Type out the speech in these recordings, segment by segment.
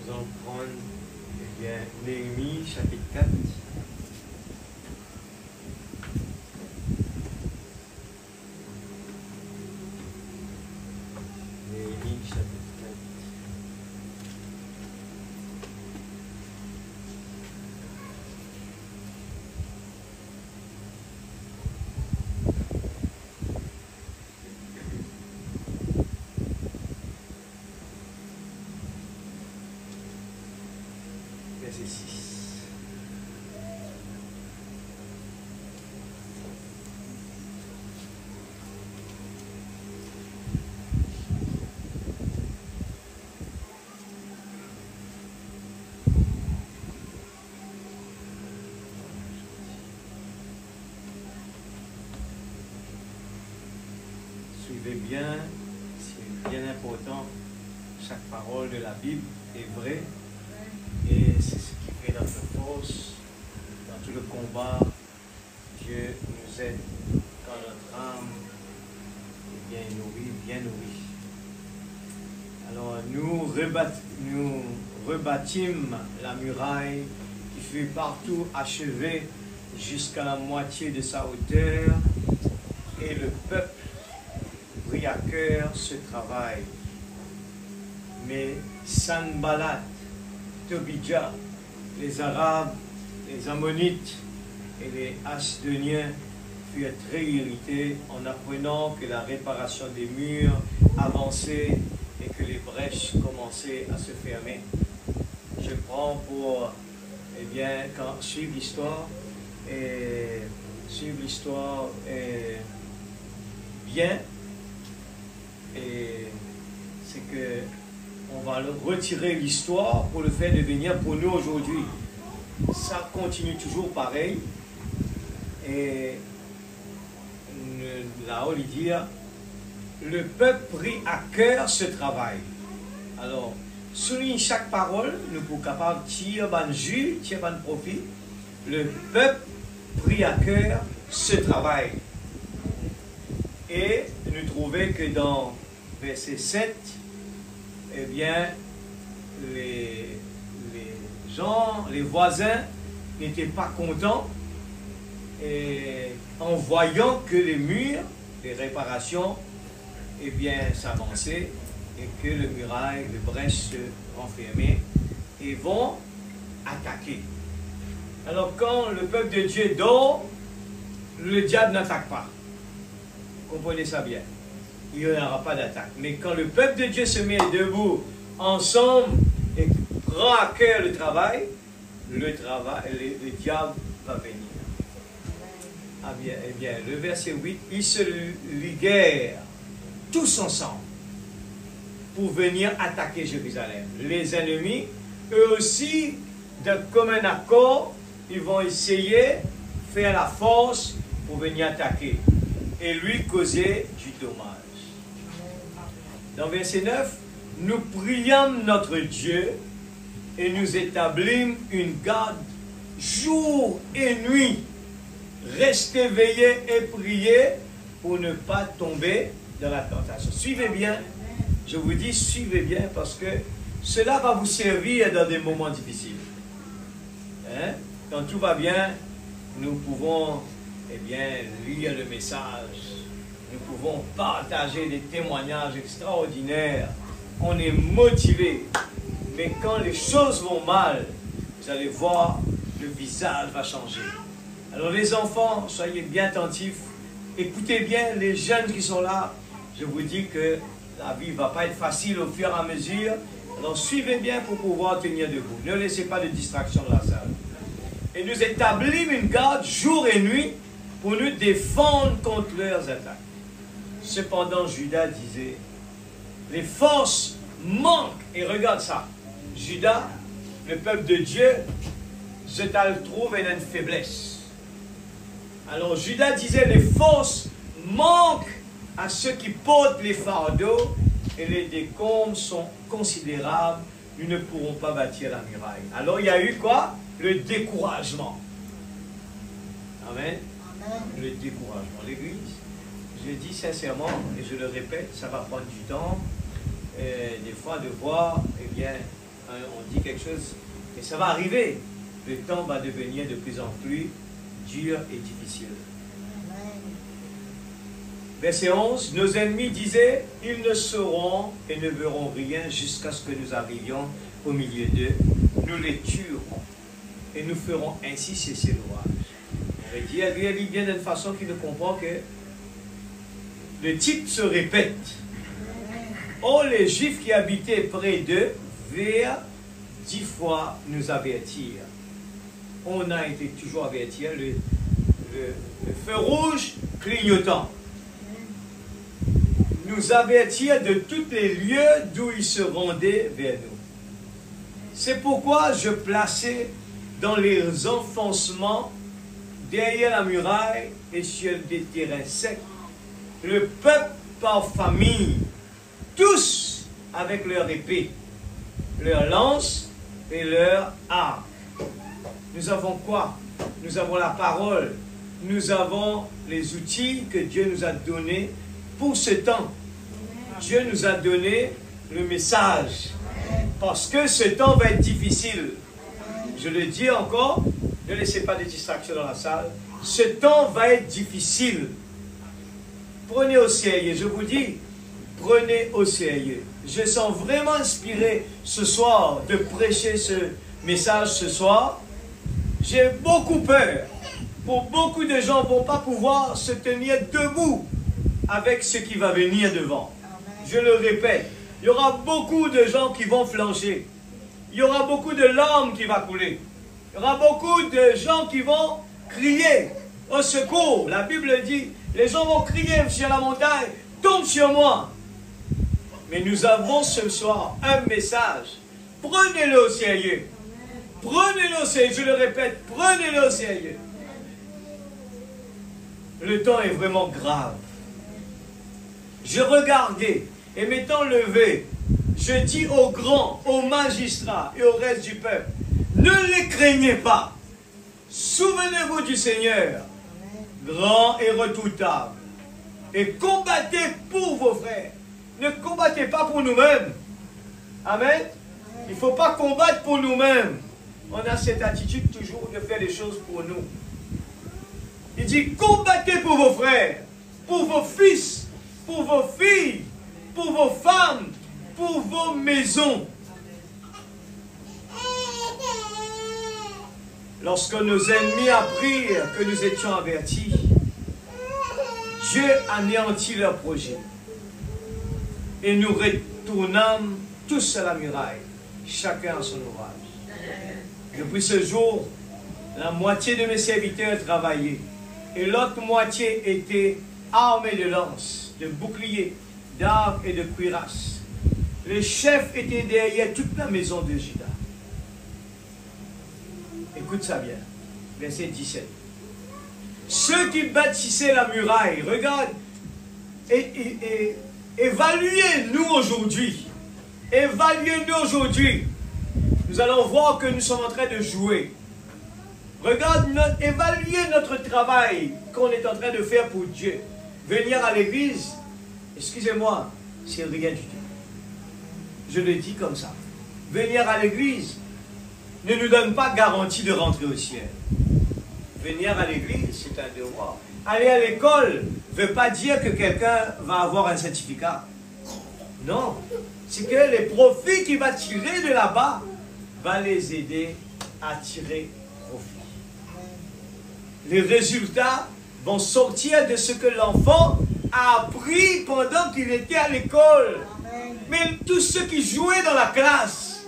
Nous allons prendre Néhémie chapitre 4. Néhémie chapitre 4. Verset 6. Suivez bien, c'est bien important. Chaque parole de la Bible est vraie. Et c'est ce qui fait notre force dans tout le combat. Dieu nous aide quand notre âme est bien nourrie. Alors nous rebâtîmes la muraille qui fut partout achevée jusqu'à la moitié de sa hauteur, et le peuple prit à cœur ce travail. Mais Sanballat, Tobidja, les Arabes, les Ammonites et les Asdoniens furent très irrités en apprenant que la réparation des murs avançait et que les brèches commençaient à se fermer. Je prends pour, suivre l'histoire bien, et c'est que on va retirer l'histoire pour le faire devenir pour nous aujourd'hui. Ça continue toujours pareil. Et là, on lui dit, le peuple prit à cœur ce travail. Alors, souligne chaque parole, nous pouvons capable de tirer un jus, tirer un profit. Le peuple prit à cœur ce travail. Et nous trouvons que dans verset 7, eh bien, les gens, les voisins n'étaient pas contents et en voyant que les murs, les réparations, eh bien, s'avançaient et que le muraille, les brèches se renfermaient et vont attaquer. Alors, quand le peuple de Dieu dort, le diable n'attaque pas. Comprenez ça bien. Il n'y aura pas d'attaque. Mais quand le peuple de Dieu se met debout ensemble et prend à cœur le travail, le diable va venir. Ah bien, eh bien, le verset 8, ils se liguèrent tous ensemble pour venir attaquer Jérusalem. Les ennemis, eux aussi, d'un commun accord, ils vont essayer de faire la force pour venir attaquer et lui causer du dommage. Dans verset 9, nous priâmes notre Dieu et nous établîmes une garde jour et nuit. Restez veillés et priez pour ne pas tomber dans la tentation. Suivez bien, je vous dis suivez bien parce que cela va vous servir dans des moments difficiles. Hein? Quand tout va bien, nous pouvons lire le message. Nous pouvons partager des témoignages extraordinaires. On est motivé. Mais quand les choses vont mal, vous allez voir, le visage va changer. Alors les enfants, soyez bien attentifs. Écoutez bien les jeunes qui sont là. Je vous dis que la vie ne va pas être facile au fur et à mesure. Alors suivez bien pour pouvoir tenir debout. Ne laissez pas de distraction dans la salle. Et nous établîmes une garde jour et nuit pour nous défendre contre leurs attaques. Cependant, Judas disait, les forces manquent. Et regarde ça. Judas, le peuple de Dieu, se trouve en une faiblesse. Alors Judas disait, les forces manquent à ceux qui portent les fardeaux et les décombres sont considérables. Nous ne pourrons pas bâtir la muraille. Alors il y a eu quoi? Le découragement. Amen. Le découragement. L'Église, je le dis sincèrement et je le répète, ça va prendre du temps. Des fois de voir, on dit quelque chose, et ça va arriver. Le temps va devenir de plus en plus dur et difficile. Verset 11, nos ennemis disaient, ils ne sauront et ne verront rien jusqu'à ce que nous arrivions au milieu d'eux. Nous les tuerons et nous ferons ainsi cesser l'orage. On va dire, elle lit bien d'une façon qu'il ne comprend que le titre se répète. Oh, les Juifs qui habitaient près d'eux virent 10 fois nous avertir. On a été toujours avertis, le feu rouge clignotant. Nous avertir de tous les lieux d'où ils se rendaient vers nous. C'est pourquoi je plaçais dans les enfoncements, derrière la muraille et sur des terrains secs, le peuple par famille, tous avec leur épée, leur lance et leur arc. Nous avons quoi? Nous avons la parole. Nous avons les outils que Dieu nous a donnés pour ce temps. Dieu nous a donné le message. Parce que ce temps va être difficile. Je le dis encore, ne laissez pas de distraction dans la salle. Ce temps va être difficile. Prenez au sérieux, je vous dis, prenez au sérieux. Je sens vraiment inspiré ce soir de prêcher ce message ce soir. J'ai beaucoup peur. Pour beaucoup de gens ne vont pas pouvoir se tenir debout avec ce qui va venir devant. Je le répète, il y aura beaucoup de gens qui vont flancher. Il y aura beaucoup de larmes qui vont couler. Il y aura beaucoup de gens qui vont crier au secours. La Bible dit, les gens vont crier sur la montagne, tombe sur moi. Mais nous avons ce soir un message. Prenez-le au sérieux. Prenez-le au sérieux. Je le répète, prenez-le au sérieux. Le temps est vraiment grave. Je regardais et m'étant levé, je dis aux grands, aux magistrats et au reste du peuple, ne les craignez pas. Souvenez-vous du Seigneur, grand et redoutable, et combattez pour vos frères. Ne combattez pas pour nous-mêmes. Amen. Il ne faut pas combattre pour nous-mêmes. On a cette attitude toujours de faire des choses pour nous. Il dit, combattez pour vos frères, pour vos fils, pour vos filles, pour vos femmes, pour vos maisons. Lorsque nos ennemis apprirent que nous étions avertis, Dieu anéantit leur projet. Et nous retournâmes tous à la muraille, chacun à son ouvrage. Depuis ce jour, la moitié de mes serviteurs travaillaient, et l'autre moitié était armée de lances, de boucliers, d'arcs et de cuirasses. Les chefs étaient derrière toute la maison de Juda. Écoute ça bien, verset 17. Ceux qui bâtissaient la muraille, regarde, évaluez-nous aujourd'hui. Évaluez-nous aujourd'hui. Nous allons voir que nous sommes en train de jouer. Regarde, évaluez notre travail qu'on est en train de faire pour Dieu. Venir à l'église, excusez-moi, c'est rien du tout. Je le dis comme ça. Venir à l'église ne nous donne pas garantie de rentrer au ciel. Venir à l'église, c'est un devoir. Aller à l'école ne veut pas dire que quelqu'un va avoir un certificat. Non. C'est que les profits qu'il va tirer de là-bas va les aider à tirer profit. Les résultats vont sortir de ce que l'enfant a appris pendant qu'il était à l'école. Mais tous ceux qui jouaient dans la classe,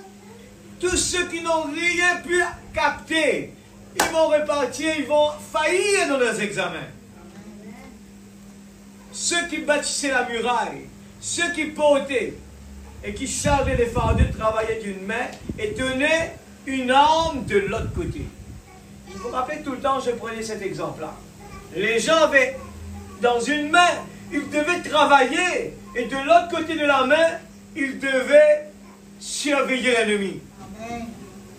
tous ceux qui n'ont rien pu capter, ils vont repartir, ils vont faillir dans leurs examens. Ceux qui bâtissaient la muraille, ceux qui portaient et qui chargeaient les fardeaux travaillaient d'une main et tenaient une arme de l'autre côté. Je vous rappelle tout le temps, je prenais cet exemple-là. Les gens avaient dans une main, ils devaient travailler et de l'autre côté de la main, ils devaient surveiller l'ennemi.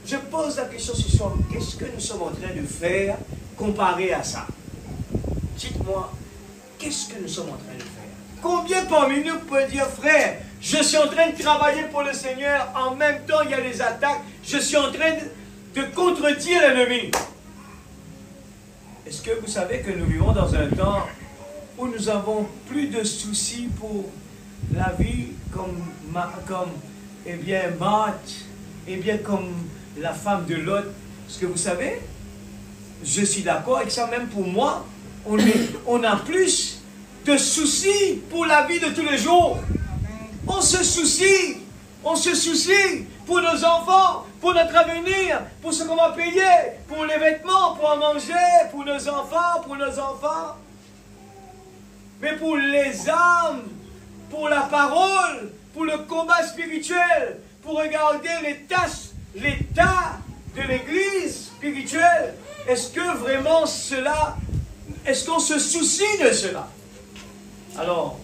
Je pose la question ce soir, qu'est-ce que nous sommes en train de faire comparé à ça? Dites-moi, qu'est-ce que nous sommes en train de faire? Combien parmi nous peut dire, frère, Je suis en train de travailler pour le Seigneur. En même temps, il y a des attaques. Je suis en train de contredire l'ennemi. Est-ce que vous savez que nous vivons dans un temps où nous avons plus de soucis pour la vie comme eh bien, Marthe, eh bien, comme la femme de Lot? Est-ce que vous savez? Je suis d'accord avec ça, même pour moi. On a plus de soucis pour la vie de tous les jours. On se soucie pour nos enfants, pour notre avenir, pour ce qu'on va payer, pour les vêtements, pour en manger, pour nos enfants. Mais pour les âmes, pour la parole, pour le combat spirituel, pour regarder l'état de l'église spirituelle, est-ce que vraiment est-ce qu'on se soucie de cela? Alors,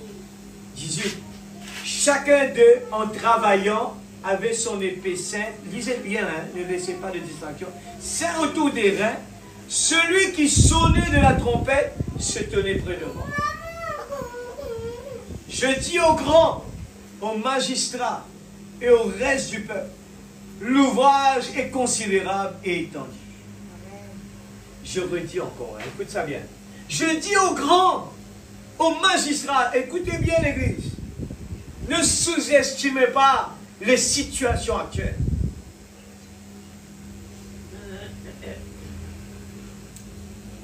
18. Chacun d'eux, en travaillant, avait son épée sainte. Lisez bien, hein, ne laissez pas de distraction. Saint autour des reins. Celui qui sonnait de la trompette se tenait près de moi. Je dis aux grands, aux magistrats et au reste du peuple, l'ouvrage est considérable et étendu. Je redis encore, hein, écoute ça bien. Je dis aux grands, aux magistrats, écoutez bien l'église, ne sous-estimez pas les situations actuelles.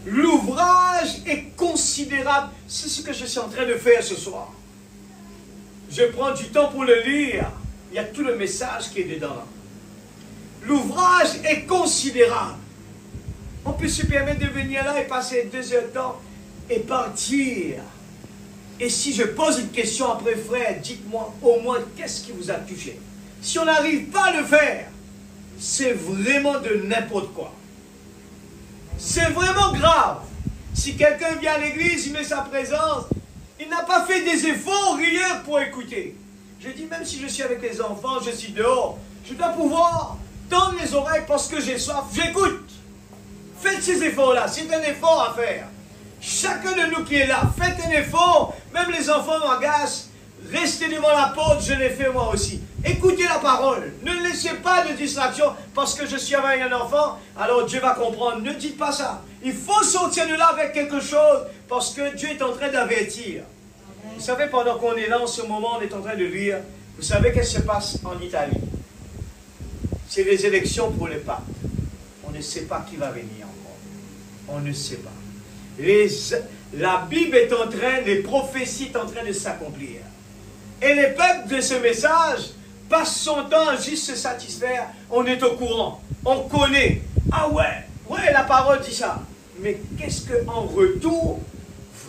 L'ouvrage est considérable. C'est ce que je suis en train de faire ce soir. Je prends du temps pour le lire. Il y a tout le message qui est dedans. L'ouvrage est considérable. On peut se permettre de venir là et passer 2 heures de temps et partir. Et si je pose une question après, frère, dites-moi au moins qu'est-ce qui vous a touché. Si on n'arrive pas à le faire, c'est vraiment de n'importe quoi. C'est vraiment grave. Si quelqu'un vient à l'église, il met sa présence, il n'a pas fait des efforts rien pour écouter. Je dis, même si je suis avec les enfants, je suis dehors, je dois pouvoir tendre les oreilles parce que j'ai soif, j'écoute. Faites ces efforts-là, c'est un effort à faire. Chacun de nous qui est là, faites un effort. Même les enfants m'agacent. Restez devant la porte, je l'ai fait moi aussi. Écoutez la parole. Ne laissez pas de distraction parce que je suis avec un enfant, alors Dieu va comprendre. Ne dites pas ça. Il faut sortir de là avec quelque chose parce que Dieu est en train d'avertir. Vous savez, pendant qu'on est là en ce moment, on est en train de lire. Vous savez qu'est-ce qui se passe en Italie? C'est les élections pour les papes. On ne sait pas qui va venir encore. On ne sait pas. La Bible est en train, les prophéties sont en train de s'accomplir. Et les peuples de ce message passent son temps à juste se satisfaire. On est au courant, on connaît. Ah ouais, la parole dit ça. Mais qu'est-ce qu'en retour,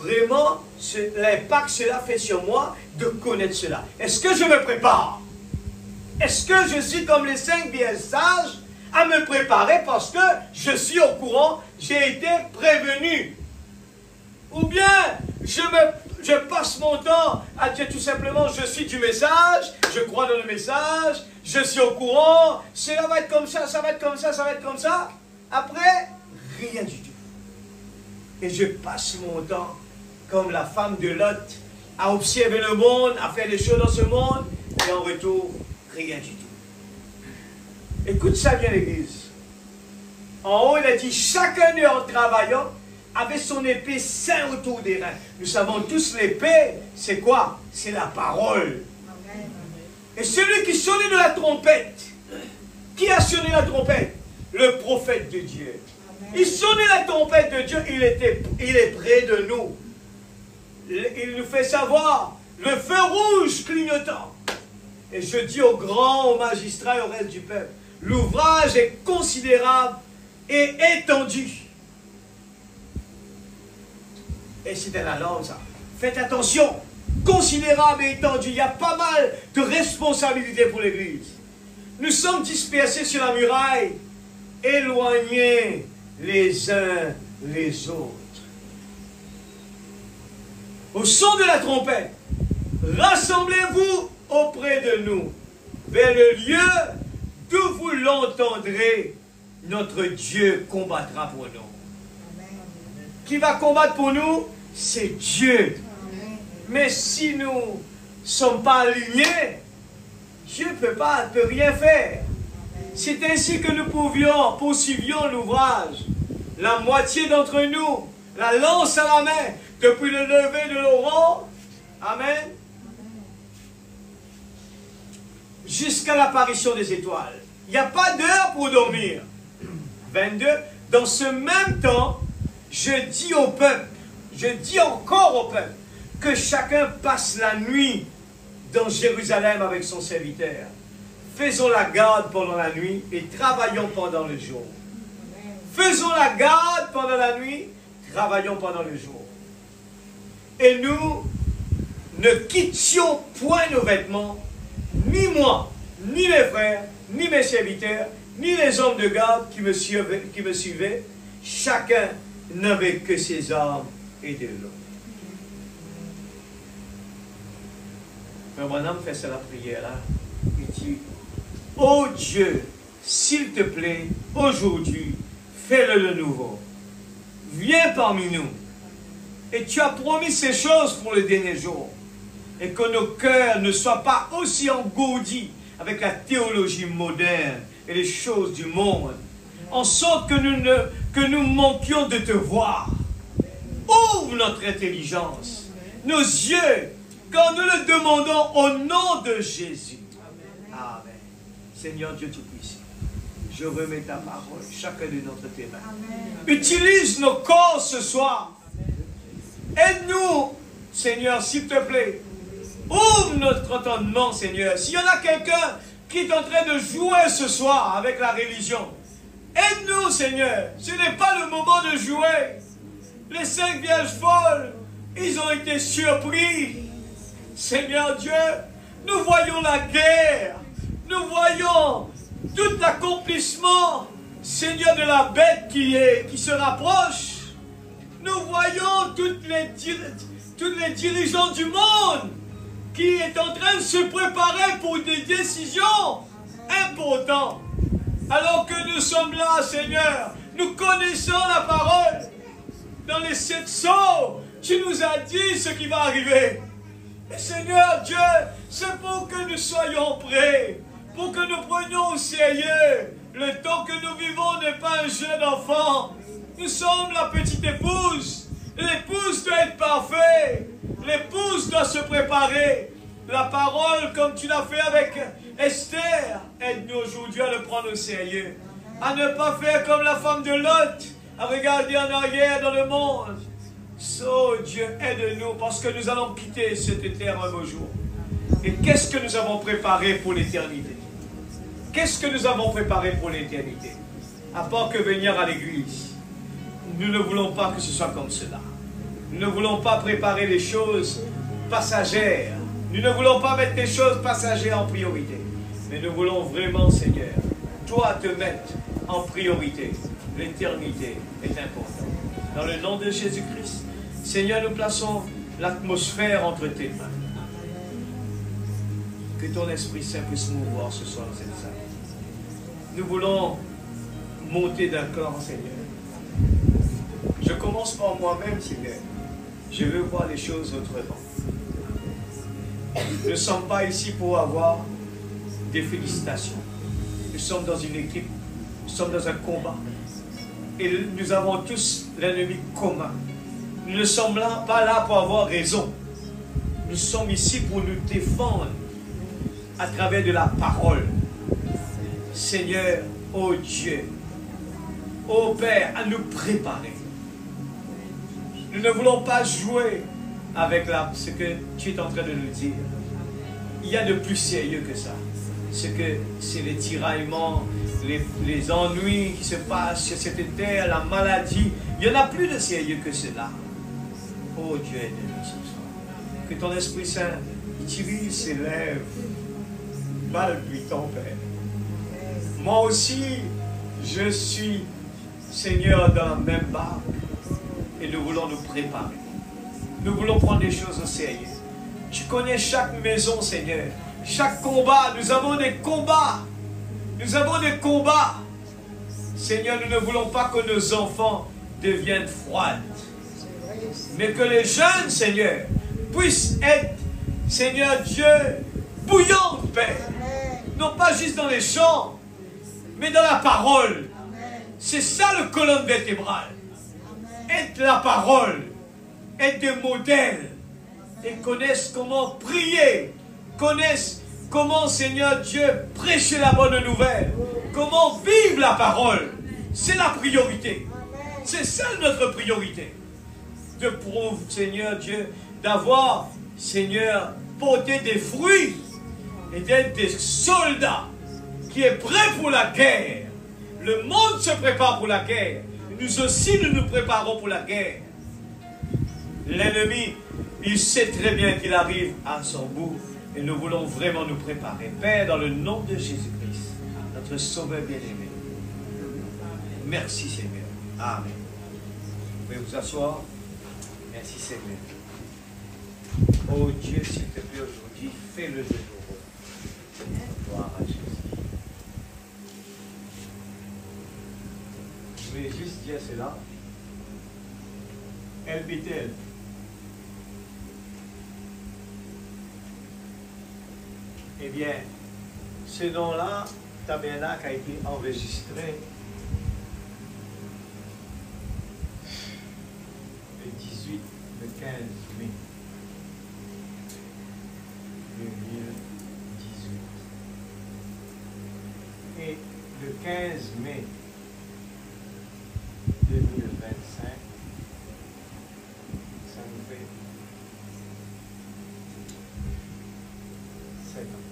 vraiment, l'impact que cela fait sur moi de connaître cela? Est-ce que je me prépare? Est-ce que je suis comme les 5 bien sages à me préparer parce que je suis au courant, j'ai été prévenu? Ou bien, je passe mon temps à dire tout simplement, je suis du message, je crois dans le message, je suis au courant, cela va être comme ça, ça va être comme ça, ça va être comme ça. Après, rien du tout. Et je passe mon temps, comme la femme de Lot, à observer le monde, à faire des choses dans ce monde, et en retour, rien du tout. Écoute ça bien, l'église. En haut, il a dit, chacun d'eux en travaillant, avait son épée saint autour des reins. Nous savons tous l'épée, c'est quoi? C'est la parole. Et celui qui sonnait de la trompette, qui a sonné la trompette? Le prophète de Dieu. Il sonnait la trompette de Dieu, il est près de nous. Il nous fait savoir le feu rouge clignotant. Et je dis aux grands, aux magistrats et au reste du peuple, l'ouvrage est considérable et étendu. Et c'est un alarme, ça. Faites attention, considérable et étendu. Il y a pas mal de responsabilités pour l'Église. Nous sommes dispersés sur la muraille, éloignés les uns les autres. Au son de la trompette, rassemblez-vous auprès de nous, vers le lieu d'où vous l'entendrez. Notre Dieu combattra pour nous. Qui va combattre pour nous? C'est Dieu. Mais si nous sont pas alignés, Dieu ne peut rien faire. C'est ainsi que nous poursuivions l'ouvrage. La moitié d'entre nous, la lance à la main, depuis le lever de l'aurore, amen, jusqu'à l'apparition des étoiles. Il n'y a pas d'heure pour dormir. 22. Dans ce même temps, je dis au peuple, je dis encore au peuple, que chacun passe la nuit dans Jérusalem avec son serviteur. Faisons la garde pendant la nuit et travaillons pendant le jour. Faisons la garde pendant la nuit, travaillons pendant le jour. Et nous ne quittions point nos vêtements, ni moi, ni les frères, ni mes serviteurs, ni les hommes de garde qui me suivaient. Chacun n'avait que ses armes et de l'eau. Mais mon âme fait ça la prière là. Il dit, oh Dieu, s'il te plaît, aujourd'hui, fais-le de nouveau. Viens parmi nous. Et tu as promis ces choses pour le dernier jour. Et que nos cœurs ne soient pas aussi engourdis avec la théologie moderne et les choses du monde, en sorte que nous manquions de te voir. Ouvre notre intelligence, nos yeux, quand nous le demandons au nom de Jésus. Amen. Seigneur Dieu Tout-Puissant, je remets ta parole, chacun de notre tes mains. Utilise nos corps ce soir. Aide-nous, Seigneur, s'il te plaît. Ouvre notre entendement, Seigneur. S'il y en a quelqu'un qui est en train de jouer ce soir avec la religion, aide-nous, Seigneur. Ce n'est pas le moment de jouer. Les 5 vierges folles, ils ont été surpris. Seigneur Dieu, nous voyons la guerre. Nous voyons tout l'accomplissement, Seigneur, de la bête qui se rapproche. Nous voyons tous les dirigeants du monde qui est en train de se préparer pour des décisions importantes. Alors que nous sommes là, Seigneur, nous connaissons la parole. Dans les 7 sceaux, tu nous as dit ce qui va arriver. Et Seigneur Dieu, c'est pour que nous soyons prêts, pour que nous prenions au sérieux. Le temps que nous vivons n'est pas un jeu d'enfant. Nous sommes la petite épouse. L'épouse doit être parfaite. L'épouse doit se préparer. La parole, comme tu l'as fait avec Esther, aide-nous aujourd'hui à le prendre au sérieux. À ne pas faire comme la femme de Lot, à regarder en arrière dans le monde. Oh Dieu, aide-nous parce que nous allons quitter cette terre un beau jour. Et qu'est-ce que nous avons préparé pour l'éternité? Qu'est-ce que nous avons préparé pour l'éternité? À part que venir à l'église. Nous ne voulons pas que ce soit comme cela. Nous ne voulons pas préparer les choses passagères. Nous ne voulons pas mettre les choses passagères en priorité. Mais nous voulons vraiment, Seigneur, toi te mettre en priorité. L'éternité est importante. Dans le nom de Jésus-Christ, Seigneur, nous plaçons l'atmosphère entre tes mains. Que ton Esprit Saint puisse mouvoir ce soir dans cette salle. Nous voulons monter d'un cran, Seigneur. Je commence par moi-même, Seigneur. Je veux voir les choses autrement. Nous ne sommes pas ici pour avoir des félicitations. Nous sommes dans une équipe. Nous sommes dans un combat. Et nous avons tous l'ennemi commun. Nous ne sommes pas là pour avoir raison. Nous sommes ici pour nous défendre à travers de la parole. Seigneur, ô Dieu, ô Père, à nous préparer. Nous ne voulons pas jouer avec ce que tu es en train de nous dire. Il y a de plus sérieux que ça. C'est les tiraillements, les ennuis qui se passent sur cette terre, la maladie. Il n'y en a plus de sérieux que cela. Oh Dieu, aide-nous ce soir. Que ton Esprit Saint utilise ses lèvres, palpitant, Père. Moi aussi, je suis, Seigneur, dans la même barque. Et nous voulons nous préparer. Nous voulons prendre les choses au sérieux. Tu connais chaque maison, Seigneur. Chaque combat. Nous avons des combats. Nous avons des combats. Seigneur, nous ne voulons pas que nos enfants deviennent froides. Mais que les jeunes, Seigneur, puissent être Seigneur Dieu, bouillante, Père. Non pas juste dans les chants, mais dans la parole. C'est ça le colonne vertébrale. Être la parole, être des modèles, et connaissent comment prier, connaissent comment, Seigneur Dieu, prêcher la bonne nouvelle, comment vivre la parole. C'est la priorité. C'est ça notre priorité. De prouver, Seigneur Dieu, d'avoir, Seigneur, porté des fruits et d'être des soldats qui est prêt pour la guerre. Le monde se prépare pour la guerre. Nous aussi, nous nous préparons pour la guerre. L'ennemi, il sait très bien qu'il arrive à son bout. Et nous voulons vraiment nous préparer. Père, dans le nom de Jésus-Christ, notre Sauveur bien-aimé. Merci Seigneur. Amen. Vous pouvez vous asseoir. Merci Seigneur. Oh Dieu, s'il te plaît, aujourd'hui, fais-le de nouveau. Gloire à Jésus. Je vais juste dire cela. El Bethel. Eh bien, ce nom-là, Tabernacle, a été enregistré le 18, le 15 mai 2018. Et le 15 mai 2025, ça nous fait 7 ans.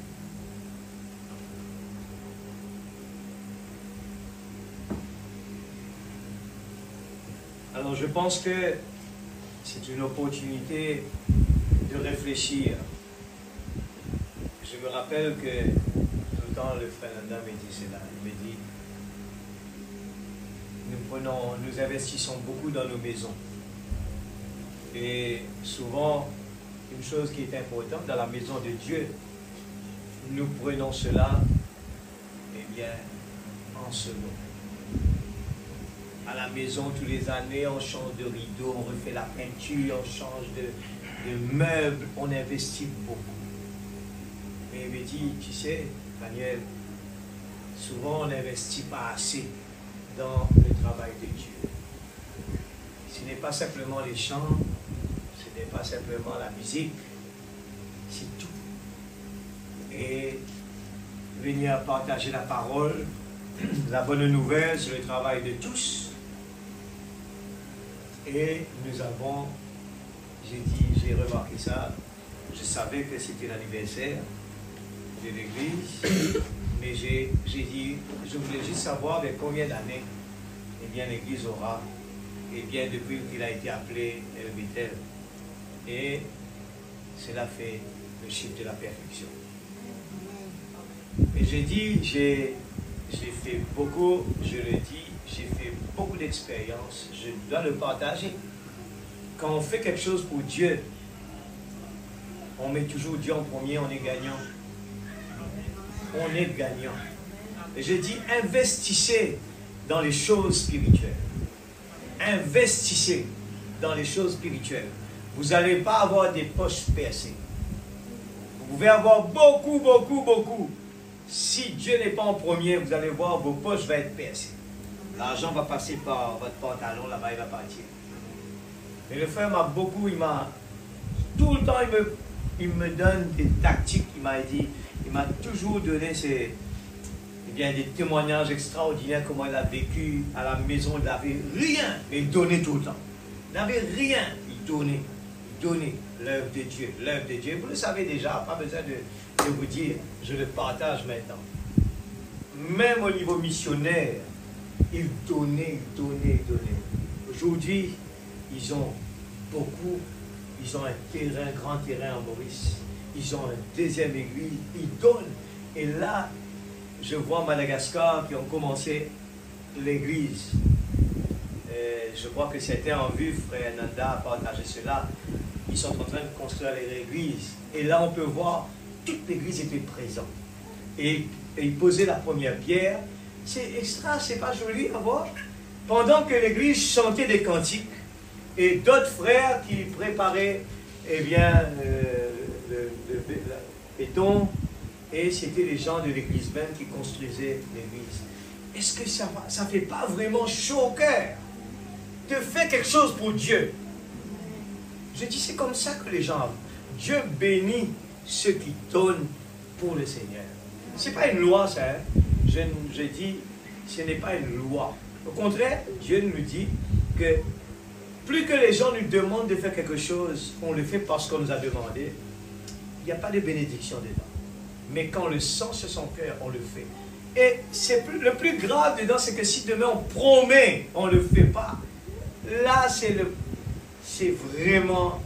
Alors je pense que c'est une opportunité de réfléchir. Je me rappelle que tout le temps le frère Nanda me dit cela. Il me dit, nous investissons beaucoup dans nos maisons. Et souvent, une chose qui est importante dans la maison de Dieu, nous prenons cela, eh bien, en second. À la maison, tous les années, on change de rideau, on refait la peinture, on change de meubles, on investit beaucoup. Mais il me dit, tu sais, Daniel, souvent on n'investit pas assez dans le travail de Dieu. Ce n'est pas simplement les chants, ce n'est pas simplement la musique, c'est tout. Et venir partager la parole, la bonne nouvelle sur le travail de tous. Et nous avons, j'ai remarqué ça, je savais que c'était l'anniversaire de l'église, mais j'ai dit, je voulais juste savoir de combien d'années, eh bien, l'église aura, eh bien, depuis qu'il a été appelé El Bethel. Et cela fait le chiffre de la perfection. Et j'ai dit, j'ai fait beaucoup, je le dis, j'ai fait beaucoup d'expériences, je dois le partager. Quand on fait quelque chose pour Dieu, on met toujours Dieu en premier, on est gagnant. On est gagnant. Et je dis, investissez dans les choses spirituelles. Investissez dans les choses spirituelles. Vous n'allez pas avoir des poches percées. Vous pouvez avoir beaucoup, beaucoup, beaucoup. Si Dieu n'est pas en premier, vous allez voir, vos poches vont être percées. L'argent va passer par votre pantalon, là-bas, il va partir. Mais le frère m'a beaucoup, tout le temps, il me donne des tactiques, il m'a toujours donné des témoignages extraordinaires, comment il a vécu à la maison, il n'avait rien, mais il donnait tout le temps. Il n'avait rien, il donnait l'œuvre de Dieu, l'œuvre de Dieu. Vous le savez déjà, pas besoin de vous dire, je le partage maintenant. Même au niveau missionnaire, il donnait. Aujourd'hui, ils ont beaucoup, ils ont un grand terrain en Maurice, ils ont une deuxième église, ils donnent. Et là, je vois Madagascar qui ont commencé l'église. Je crois que c'était en vue, frère Nanda a partagé cela. Ils sont en train de construire l'église. Et là, on peut voir, toute l'église était présente. Et ils posaient la première pierre. C'est extra, c'est pas joli à voir. Pendant que l'église chantait des cantiques, et d'autres frères qui préparaient, eh bien, béton, et c'était les gens de l'église même qui construisaient l'église. Est-ce que ça ne fait pas vraiment chaud au cœur de faire quelque chose pour Dieu? Je dis, c'est comme ça que les gens... Dieu bénit ceux qui donnent pour le Seigneur. Ce n'est pas une loi, ça. Hein? Je dis, ce n'est pas une loi. Au contraire, Dieu nous dit que plus que les gens nous demandent de faire quelque chose, on le fait parce qu'on nous a demandé, il n'y a pas de bénédiction dedans. Mais quand on le sent sur son cœur, on le fait. Et le plus grave dedans, c'est que si demain on promet, on ne le fait pas, là c'est vraiment,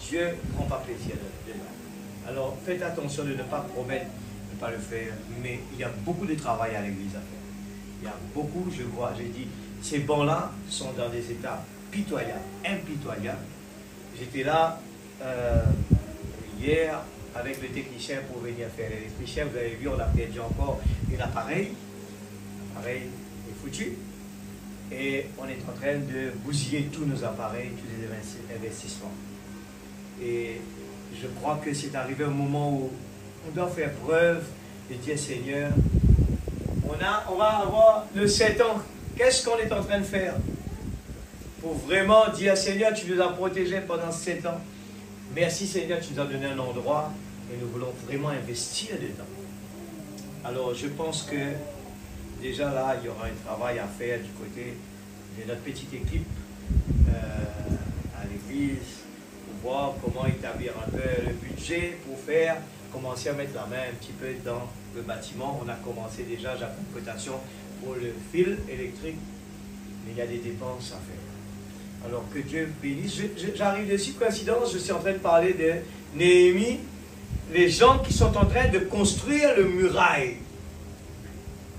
Dieu ne prend pas plaisir dedans. Alors faites attention de ne pas promettre, de ne pas le faire, mais il y a beaucoup de travail à l'église à faire. Il y a beaucoup, je vois, j'ai dit, ces bancs-là sont dans des états pitoyables, impitoyables. J'étais là hier avec le technicien pour venir faire l'électricien. Vous avez vu, on a perdu encore un appareil. L'appareil est foutu. Et on est en train de bousiller tous nos appareils, tous les investissements. Et je crois que c'est arrivé un moment où on doit faire preuve de dire, Seigneur, on va avoir le 7 ans. Qu'est-ce qu'on est en train de faire pour vraiment dire, Seigneur, tu nous as protégés pendant 7 ans. Merci Seigneur, tu nous as donné un endroit et nous voulons vraiment investir dedans. Alors je pense que déjà là, il y aura un travail à faire du côté de notre petite équipe à l'église pour voir comment établir un peu le budget pour commencer à mettre la main un petit peu dans le bâtiment. On a commencé déjà, j'ai une cotation pour le fil électrique, mais il y a des dépenses à faire. Alors que Dieu bénisse. J'arrive dessus, coïncidence, je suis en train de parler de Néhémie, les gens qui sont en train de construire le muraille.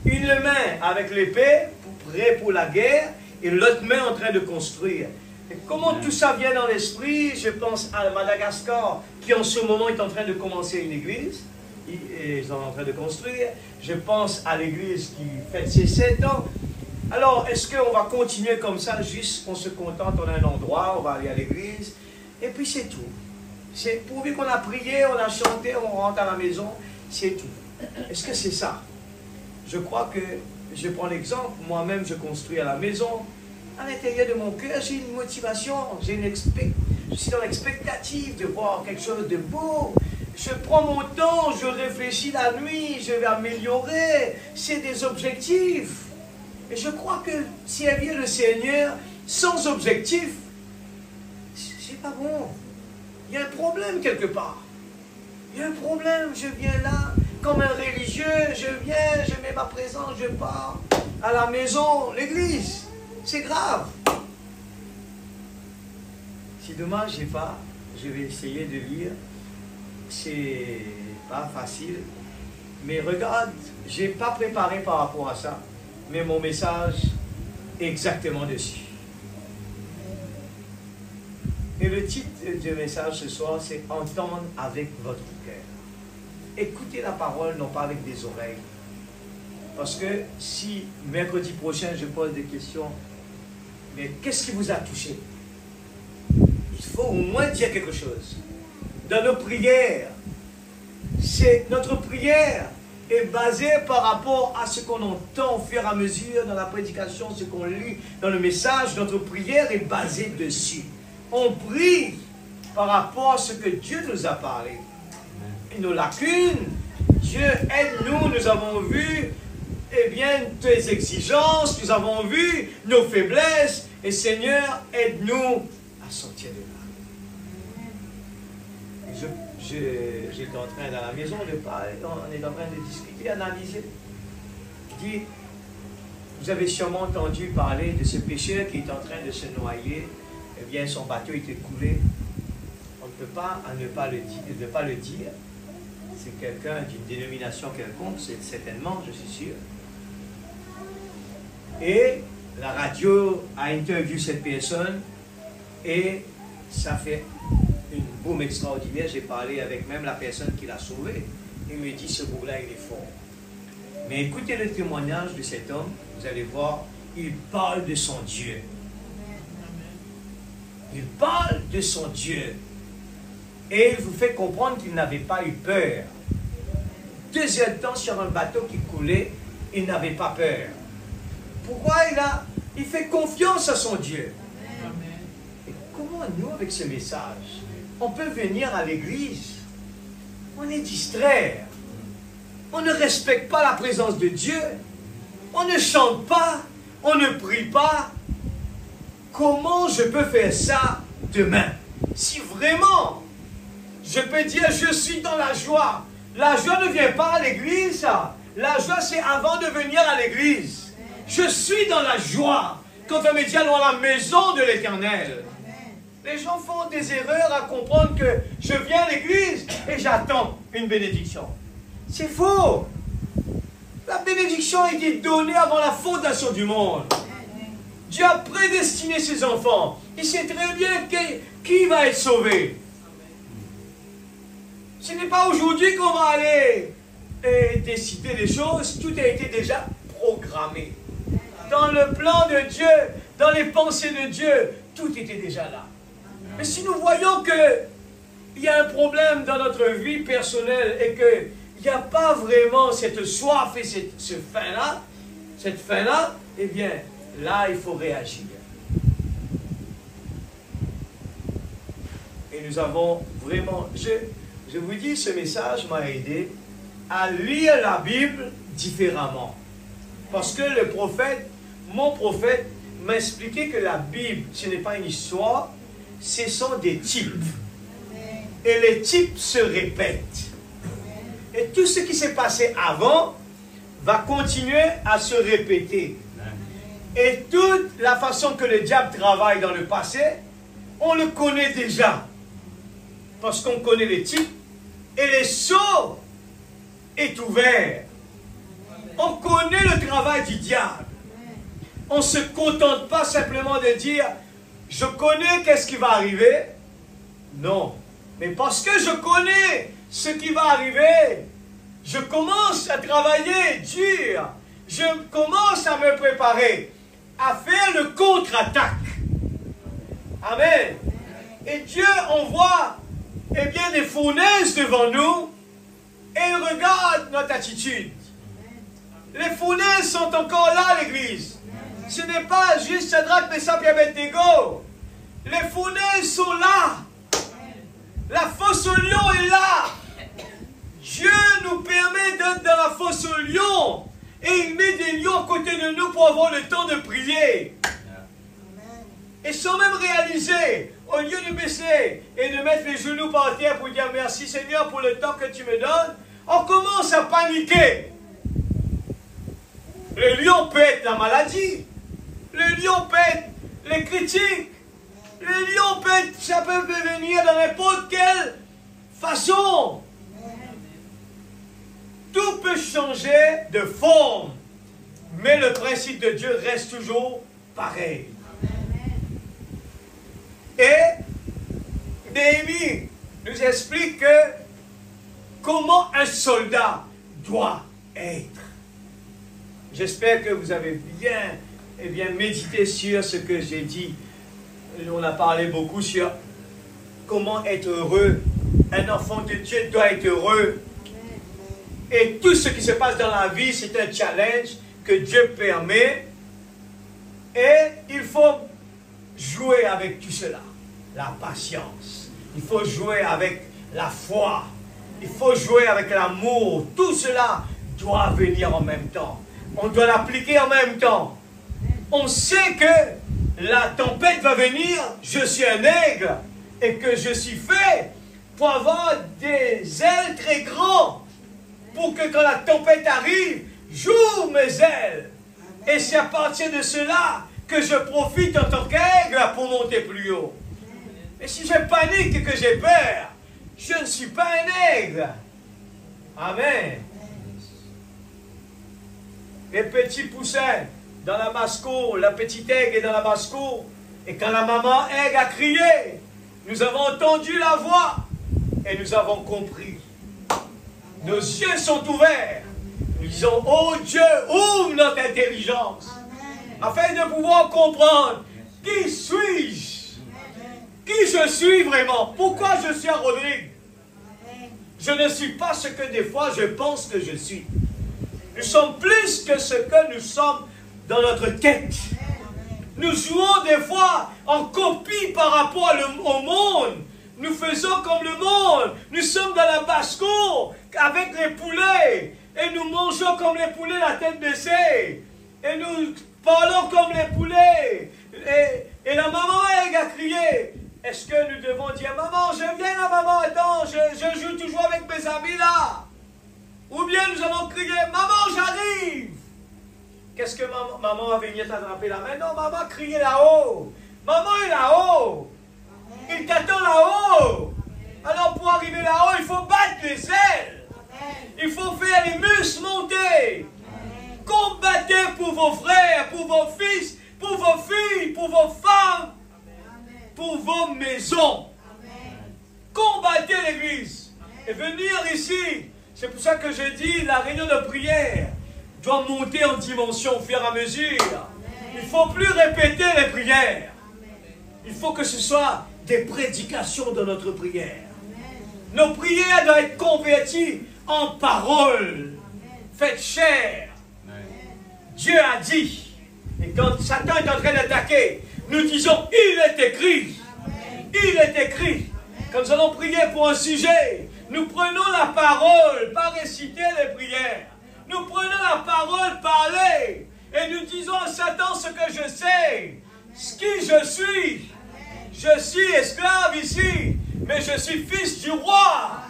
Une main avec l'épée, prêt pour la guerre, et l'autre main en train de construire. Et comment tout ça vient dans l'esprit? Je pense à Madagascar, qui en ce moment est en train de commencer une église. Ils sont en train de construire. Je pense à l'église qui fête ses 7 ans. Alors, est-ce qu'on va continuer comme ça, juste on se contente, on a un endroit, on va aller à l'église, et puis c'est tout. C'est pourvu qu'on a prié, on a chanté, on rentre à la maison, c'est tout. Est-ce que c'est ça? Je crois que, je prends l'exemple, moi-même je construis à la maison, à l'intérieur de mon cœur, j'ai une motivation, je suis dans l'expectative de voir quelque chose de beau. Je prends mon temps, je réfléchis la nuit, je vais améliorer, c'est des objectifs. Et je crois que servir le Seigneur sans objectif, c'est pas bon. Il y a un problème quelque part. Il y a un problème. Je viens là comme un religieux, je viens, je mets ma présence, je pars à la maison, l'église. C'est grave. Si demain j'ai pas, je vais essayer de lire. C'est pas facile. Mais regarde, j'ai pas préparé par rapport à ça. Mais mon message est exactement dessus. Et le titre du message ce soir, c'est « Entendre avec votre cœur ». Écoutez la parole, non pas avec des oreilles. Parce que si mercredi prochain, je pose des questions, mais qu'est-ce qui vous a touché? Il faut au moins dire quelque chose. Dans nos prières, c'est notre prière est basé par rapport à ce qu'on entend au fur et à mesure dans la prédication, ce qu'on lit dans le message. Notre prière est basée dessus. On prie par rapport à ce que Dieu nous a parlé. Et nos lacunes, Dieu aide-nous, nous avons vu, eh bien, tes exigences, nous avons vu nos faiblesses, et Seigneur, aide-nous à sortir de là. J'étais en train dans la maison de parler, on est en train de discuter, analyser. Je dis, vous avez sûrement entendu parler de ce pêcheur qui est en train de se noyer. Eh bien, son bateau était coulé. On ne peut pas ne pas le dire. C'est quelqu'un d'une dénomination quelconque, c'est certainement, je suis sûr. Et la radio a interviewé cette personne et ça fait une boum extraordinaire. J'ai parlé avec même la personne qui l'a sauvé. Il me dit, ce bout-là, il est fort. Mais écoutez le témoignage de cet homme, vous allez voir, il parle de son Dieu. Il parle de son Dieu. Et il vous fait comprendre qu'il n'avait pas eu peur. Deuxième temps, sur un bateau qui coulait, il n'avait pas peur. Pourquoi il fait confiance à son Dieu? Et comment nous, avec ce message, on peut venir à l'église? On est distrait. On ne respecte pas la présence de Dieu. On ne chante pas. On ne prie pas. Comment je peux faire ça demain? Si vraiment, je peux dire, je suis dans la joie. La joie ne vient pas à l'église. La joie, c'est avant de venir à l'église. Je suis dans la joie quand on me dit allons à la maison de l'Éternel. Les gens font des erreurs à comprendre que je viens à l'église et j'attends une bénédiction. C'est faux. La bénédiction a été donnée avant la fondation du monde. Dieu a prédestiné ses enfants. Il sait très bien qui va être sauvé. Ce n'est pas aujourd'hui qu'on va aller décider des choses. Tout a été déjà programmé. Dans le plan de Dieu, dans les pensées de Dieu, tout était déjà là. Mais si nous voyons qu'il y a un problème dans notre vie personnelle et qu'il n'y a pas vraiment cette soif et cette faim-là, eh bien, là, il faut réagir. Et nous avons vraiment... Je vous dis, ce message m'a aidé à lire la Bible différemment. Parce que mon prophète, m'a expliqué que la Bible, ce n'est pas une histoire, ce sont des types. Et les types se répètent. Et tout ce qui s'est passé avant va continuer à se répéter. Et toute la façon que le diable travaille dans le passé, on le connaît déjà. Parce qu'on connaît les types. Et les sceaux est ouvert. On connaît le travail du diable. On ne se contente pas simplement de dire « Je connais qu'est-ce qui va arriver ». Non. Mais parce que je connais ce qui va arriver, je commence à travailler dur. Je commence à me préparer à faire le contre-attaque. Amen. Et Dieu envoie des fournaises devant nous et il regarde notre attitude. Les fournaises sont encore là à l'église. Ce n'est pas juste Shadrach, Meshach et Abednego. Les fournaises sont là. La fosse au lion est là. Dieu nous permet d'être dans la fosse au lion. Et il met des lions à côté de nous pour avoir le temps de prier. Et sans même réaliser, au lieu de baisser et de mettre les genoux par terre pour dire merci Seigneur pour le temps que tu me donnes, on commence à paniquer. Le lion peut être la maladie. Le lion peut être les critiques. Le lion peut être, ça peut venir dans n'importe quelle façon. Tout peut changer de forme. Mais le principe de Dieu reste toujours pareil. Et Néhémie nous explique comment un soldat doit être. J'espère que vous avez bien médité sur ce que j'ai dit. On a parlé beaucoup sur comment être heureux. Un enfant de Dieu doit être heureux. Et tout ce qui se passe dans la vie, c'est un challenge que Dieu permet. Et il faut jouer avec tout cela. La patience. Il faut jouer avec la foi. Il faut jouer avec l'amour. Tout cela doit venir en même temps. On doit l'appliquer en même temps. On sait que la tempête va venir. Je suis un aigle. Et que je suis fait pour avoir des ailes très grandes. Pour que quand la tempête arrive, j'ouvre mes ailes. Et c'est à partir de cela que je profite en tant qu'aigle pour monter plus haut. Et si je panique et que j'ai peur, je ne suis pas un aigle. Amen. Les petits poussins dans la basse-cour, la petite aigle est dans la basse-cour, et quand la maman aigle a crié, nous avons entendu la voix et nous avons compris. Nos yeux sont ouverts. Nous disons, oh Dieu, ouvre notre intelligence, afin de pouvoir comprendre qui suis-je. qui je suis vraiment. Pourquoi je suis à Rodrigue? Je ne suis pas ce que des fois je pense que je suis. Nous sommes plus que ce que nous sommes dans notre tête. Nous jouons des fois en copie par rapport au monde. Nous faisons comme le monde. Nous sommes dans la basse-cour avec les poulets. Et nous mangeons comme les poulets la tête baissée. Et nous parlons comme les poulets. Et la maman, elle a crié. Est-ce que nous devons dire, maman, je viens là, maman, attends, je joue toujours avec mes amis là. Ou bien nous allons crier, maman, j'arrive. Qu'est-ce que maman va venir t'attraper la main? Non, maman, criez là-haut. Maman est là-haut. Il t'attend là-haut. Alors pour arriver là-haut, il faut battre les ailes. Il faut faire les muscles monter. Combattez pour vos frères, pour vos fils, pour vos filles, pour vos femmes, pour vos maisons. Combattez l'église. Et venir ici, c'est pour ça que je dis, la réunion de prière doit monter en dimension au fur et à mesure. Il ne faut plus répéter les prières. Il faut que ce soit des prédications de notre prière. Nos prières doivent être converties en paroles. Faites chair. Dieu a dit. Et quand Satan est en train d'attaquer, nous disons, il est écrit. Il est écrit. Quand nous allons prier pour un sujet, nous prenons la parole, pas réciter les prières. Nous prenons la parole, parler. Et nous disons à Satan ce que je sais. Ce qui je suis. Je suis esclave ici, mais je suis fils du roi.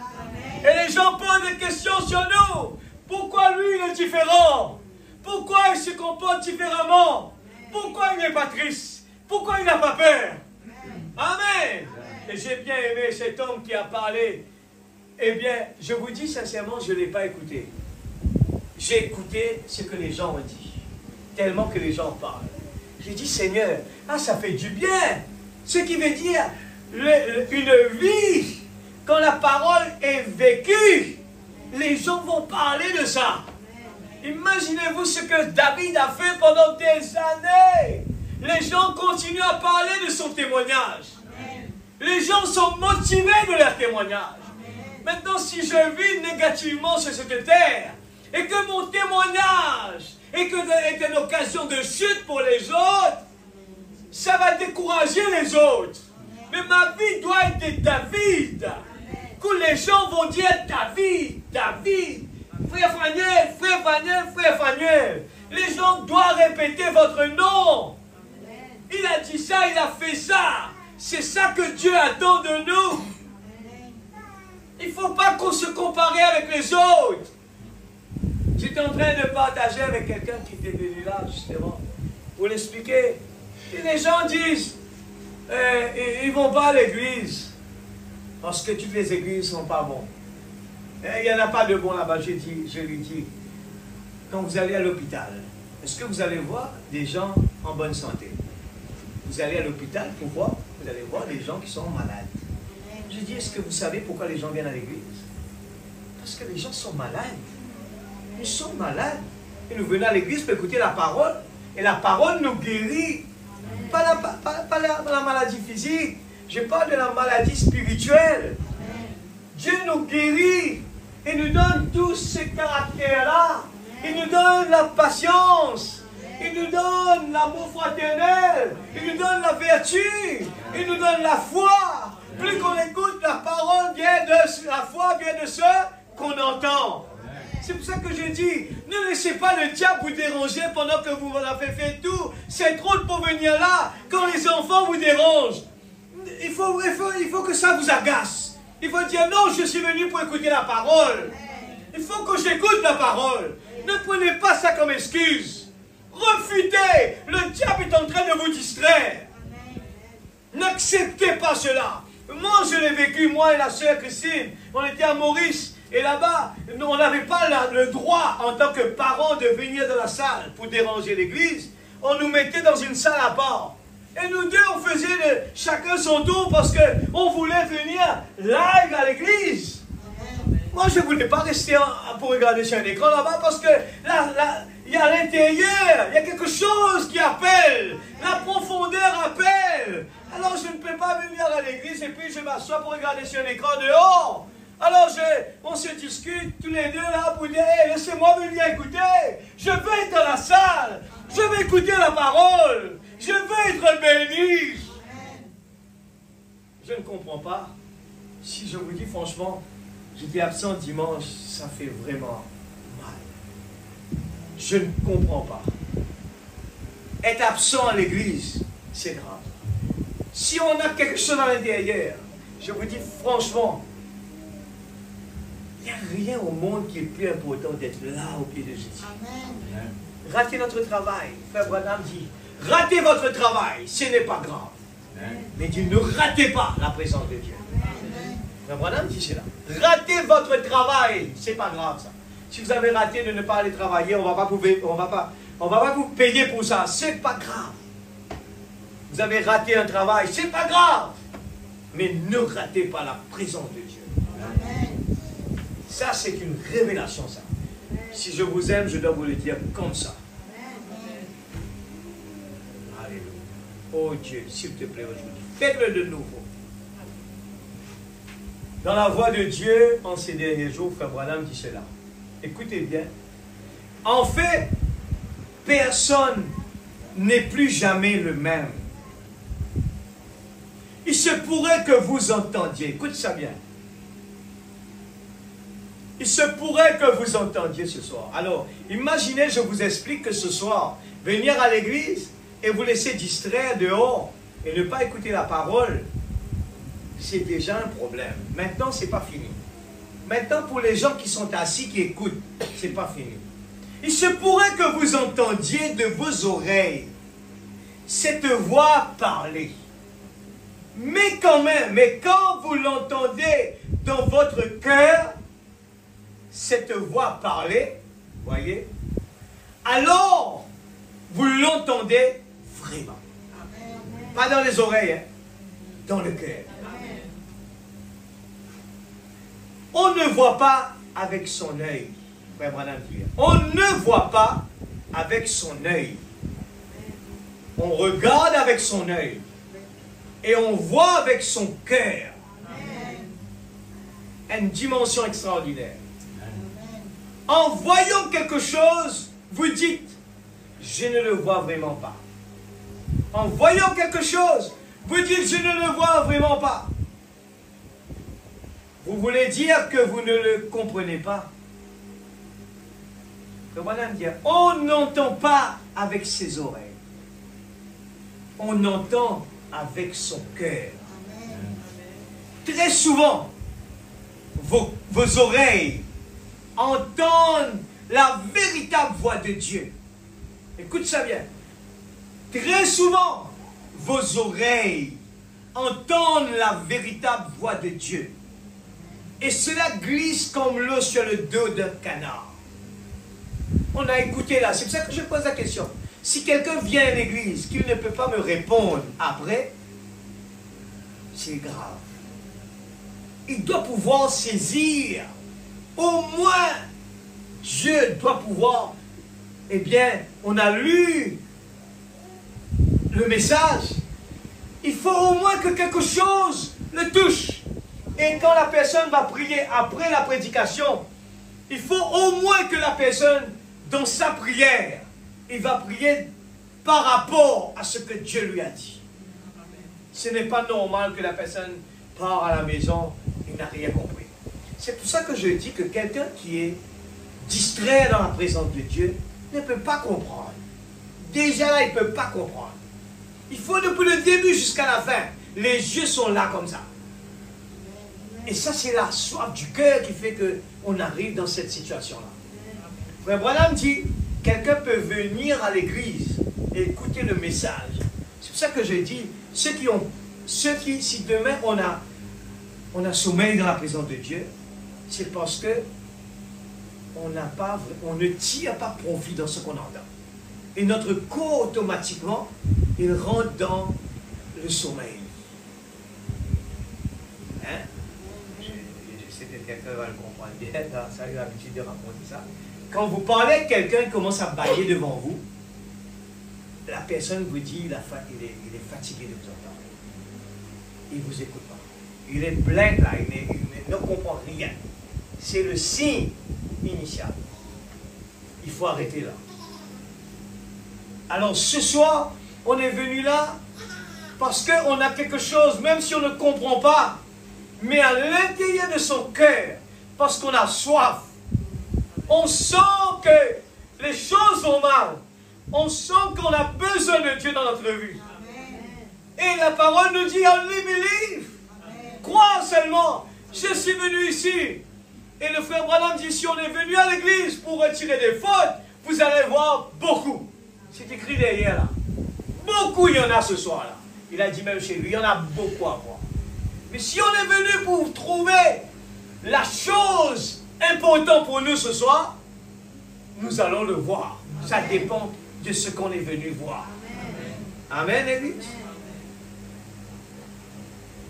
Et les gens posent des questions sur nous. Pourquoi lui il est différent? Pourquoi il se comporte différemment? Pourquoi il n'est pas triste? Pourquoi il n'a pas peur? Amen. Et j'ai bien aimé cet homme qui a parlé. Eh bien, je vous dis sincèrement, je ne l'ai pas écouté. J'ai écouté ce que les gens ont dit. Tellement que les gens parlent. J'ai dit, Seigneur, ah, ça fait du bien. Ce qui veut dire une vie, quand la parole est vécue, les gens vont parler de ça. Imaginez-vous ce que David a fait pendant des années. Les gens continuent à parler de son témoignage. Les gens sont motivés de leur témoignage. Maintenant, si je vis négativement sur cette terre, et que mon témoignage est une occasion de chute pour les autres, ça va décourager les autres. Mais ma vie doit être de David. Que les gens vont dire David, David, frère Fanuel, frère Fanuel, frère Fanuel. Les gens doivent répéter votre nom. Il a dit ça, il a fait ça. C'est ça que Dieu attend de nous. Il ne faut pas qu'on se compare avec les autres. J'étais en train de partager avec quelqu'un qui était venu là, justement, pour l'expliquer. Et les gens disent, ils ne vont pas à l'église, parce que toutes les églises ne sont pas bonnes. Il n'y en a pas de bon là-bas, je lui dis. Quand vous allez à l'hôpital, est-ce que vous allez voir des gens en bonne santé? Vous allez à l'hôpital, pourquoi? Vous allez voir des gens qui sont malades. Je dis, est-ce que vous savez pourquoi les gens viennent à l'église? Parce que les gens sont malades. Ils sont malades. Et nous venons à l'église pour écouter la parole. Et la parole nous guérit. Pas la maladie physique. Je parle de la maladie spirituelle. Dieu nous guérit. Et nous donne tous ces caractères-là. Il nous donne la patience. Il nous donne l'amour fraternel. Il nous donne la vertu. Il nous donne la foi. Plus qu'on écoute, la parole vient de la foi, vient de ce qu'on entend. C'est pour ça que je dis, ne laissez pas le diable vous déranger pendant que vous avez fait tout. C'est trop pour venir là quand les enfants vous dérangent. Il faut que ça vous agace. Il faut dire non, je suis venu pour écouter la parole. Il faut que j'écoute la parole. Ne prenez pas ça comme excuse. Refutez. Le diable est en train de vous distraire. N'acceptez pas cela. Moi, je l'ai vécu, moi et la sœur Christine. On était à Maurice. Et là-bas, on n'avait pas le droit, en tant que parents, de venir dans la salle pour déranger l'église. On nous mettait dans une salle à part. Et nous deux, on faisait chacun son tour parce qu'on voulait venir live à l'église. Moi, je ne voulais pas rester pour regarder sur un écran là-bas parce que il y a à l'intérieur, il y a quelque chose qui appelle. La profondeur appelle. Alors je ne peux pas venir à l'église et puis je m'assois pour regarder sur un écran dehors. Alors on se discute tous les deux là pour dire, hey, laissez-moi venir écouter. Je veux être dans la salle. Je veux écouter la parole. Je veux être béni. Je ne comprends pas. Si je vous dis franchement, j'étais absent dimanche, ça fait vraiment mal. Je ne comprends pas. Être absent à l'église, c'est grave. Si on a quelque chose à l'intérieur, je vous dis franchement, il n'y a rien au monde qui est plus important d'être là au pied de Jésus. Amen. Ratez notre travail. Frère Branham dit, ratez votre travail, ce n'est pas grave. Amen. Mais dit, ne ratez pas la présence de Dieu. Amen. Frère Branham dit cela. Ratez votre travail, ce n'est pas grave ça. Si vous avez raté de ne pas aller travailler, on ne va pas vous payer pour ça. Ce n'est pas grave. Vous avez raté un travail, ce n'est pas grave. Mais ne ratez pas la présence de Dieu. Amen. Ça, c'est une révélation, ça. Si je vous aime, je dois vous le dire comme ça. Alléluia. Oh Dieu, s'il te plaît aujourd'hui, faites-le de nouveau. Dans la voix de Dieu, en ces derniers jours, Frère Branham dit cela. Écoutez bien. En fait, personne n'est plus jamais le même. Il se pourrait que vous entendiez, écoute ça bien. Il se pourrait que vous entendiez ce soir. Alors, imaginez, je vous explique que ce soir, venir à l'église et vous laisser distraire dehors et ne pas écouter la parole, c'est déjà un problème. Maintenant, ce n'est pas fini. Maintenant, pour les gens qui sont assis, qui écoutent, ce n'est pas fini. Il se pourrait que vous entendiez de vos oreilles cette voix parler. Mais quand même, mais quand vous l'entendez dans votre cœur, cette voix parler, voyez, alors vous l'entendez vraiment. Amen. Pas dans les oreilles, hein, dans le cœur. Amen. On ne voit pas avec son œil. On ne voit pas avec son œil. On regarde avec son œil. Et on voit avec son cœur. Une dimension extraordinaire. En voyant quelque chose, vous dites, je ne le vois vraiment pas. En voyant quelque chose, vous dites, je ne le vois vraiment pas. Vous voulez dire que vous ne le comprenez pas. On n'entend pas avec ses oreilles. On entend avec son cœur. Très souvent, vos oreilles entendent la véritable voix de Dieu. Écoute ça bien. Très souvent, vos oreilles entendent la véritable voix de Dieu. Et cela glisse comme l'eau sur le dos d'un canard. On a écouté là, c'est pour ça que je pose la question. Si quelqu'un vient à l'église, qu'il ne peut pas me répondre après, c'est grave. Il doit pouvoir saisir. Au moins, Dieu doit pouvoir. Eh bien, on a lu le message. Il faut au moins que quelque chose le touche. Et quand la personne va prier après la prédication, il faut au moins que la personne, dans sa prière, il va prier par rapport à ce que Dieu lui a dit. Ce n'est pas normal que la personne part à la maison et n'a rien compris. C'est pour ça que je dis que quelqu'un qui est distrait dans la présence de Dieu ne peut pas comprendre. Déjà là, il ne peut pas comprendre. Il faut depuis le début jusqu'à la fin. Les yeux sont là comme ça. Et ça, c'est la soif du cœur qui fait qu'on arrive dans cette situation-là. Frère Branham dit, quelqu'un peut venir à l'église et écouter le message. C'est pour ça que je dis, si demain on a sommeil dans la présence de Dieu, c'est parce que on ne tire pas profit dans ce qu'on entend. Et notre corps, automatiquement, il rentre dans le sommeil. Hein? Je sais que quelqu'un va le comprendre bien, ça a eu l'habitude de raconter ça. Quand vous parlez de quelqu'un qui commence à bâiller devant vous, la personne vous dit il est fatigué de vous entendre. il ne vous écoute pas. Il est blanc là, il ne comprend rien. C'est le signe initial. Il faut arrêter là. Alors ce soir, on est venu là parce qu'on a quelque chose, même si on ne comprend pas, mais à l'intérieur de son cœur, parce qu'on a soif, on sent que les choses vont mal. On sent qu'on a besoin de Dieu dans notre vie. Et la parole nous dit, only believe. Crois seulement. Je suis venu ici. Et le frère Branham dit, si on est venu à l'église pour retirer des fautes, vous allez voir beaucoup. C'est écrit derrière là. Beaucoup il y en a ce soir là. Il a dit même chez lui, il y en a beaucoup à voir. Mais si on est venu pour trouver la chose importante pour nous ce soir, nous allons le voir. Ça dépend de ce qu'on est venu voir. Amen, Église.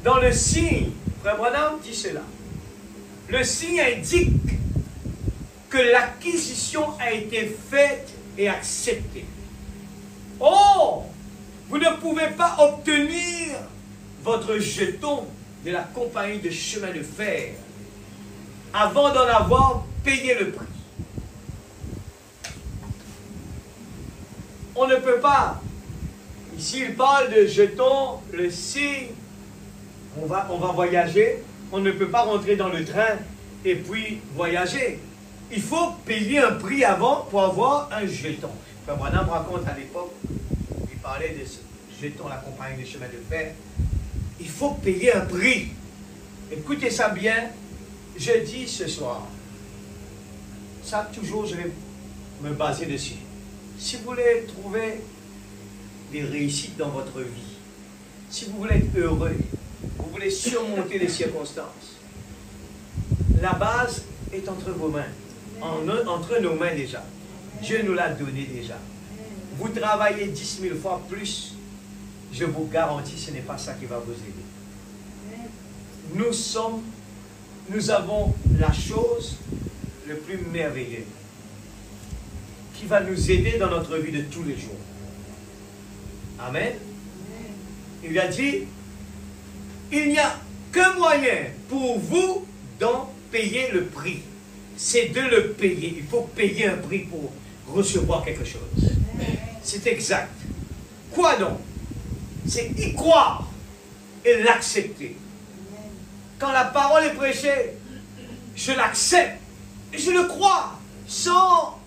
Dans le signe, frère Branham dit cela. Le signe indique que l'acquisition a été faite et acceptée. Oh, vous ne pouvez pas obtenir votre jeton de la compagnie de chemin de fer avant d'en avoir payé le prix. On ne peut pas. Ici, il parle de jeton, le signe. On va voyager. On ne peut pas rentrer dans le train et puis voyager. Il faut payer un prix avant pour avoir un jeton. Frère Branham raconte à l'époque, il parlait de ce jeton, la compagnie de chemin de fer. Il faut payer un prix. Écoutez ça bien. Je dis ce soir, ça toujours je vais me baser dessus. Si vous voulez trouver des réussites dans votre vie, si vous voulez être heureux, vous voulez surmonter les circonstances, la base est entre vos mains, entre nos mains déjà. Dieu nous l'a donné déjà. Vous travaillez 10 000 fois plus, je vous garantis, ce n'est pas ça qui va vous aider. Nous avons la chose le plus merveilleuse qui va nous aider dans notre vie de tous les jours. Amen. Il a dit, il n'y a qu'un moyen pour vous d'en payer le prix. C'est de le payer. Il faut payer un prix pour recevoir quelque chose. C'est exact. Quoi donc? C'est y croire et l'accepter. Quand la parole est prêchée, je l'accepte et je le crois sans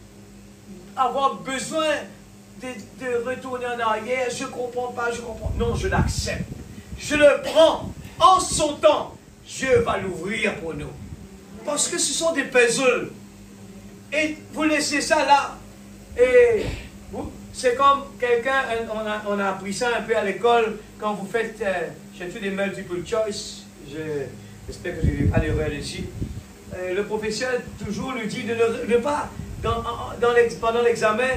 avoir besoin de retourner en arrière. Je ne comprends pas, je comprends. Non, je l'accepte. Je le prends. En son temps, Dieu va l'ouvrir pour nous. Parce que ce sont des puzzles. Et vous laissez ça là. Et c'est comme quelqu'un, on a appris ça un peu à l'école, quand vous faites, j'ai fait des multiple choice. J'espère que je ne vais pas l'erreur ici. Le professeur toujours nous dit de ne pas, pendant l'examen,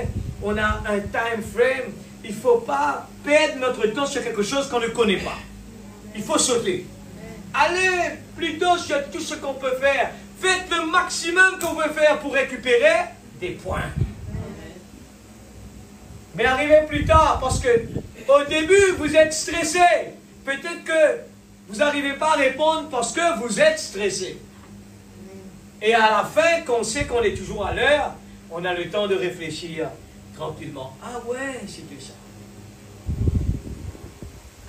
on a un time frame. Il ne faut pas perdre notre temps sur quelque chose qu'on ne connaît pas. Il faut sauter. Allez plutôt sur tout ce qu'on peut faire. Faites le maximum qu'on peut faire pour récupérer des points. Mais arrivez plus tard, parce que au début, vous êtes stressé. Peut-être que vous n'arrivez pas à répondre parce que vous êtes stressé. Et à la fin, qu'on sait qu'on est toujours à l'heure, on a le temps de réfléchir tranquillement. Ah ouais, c'était ça.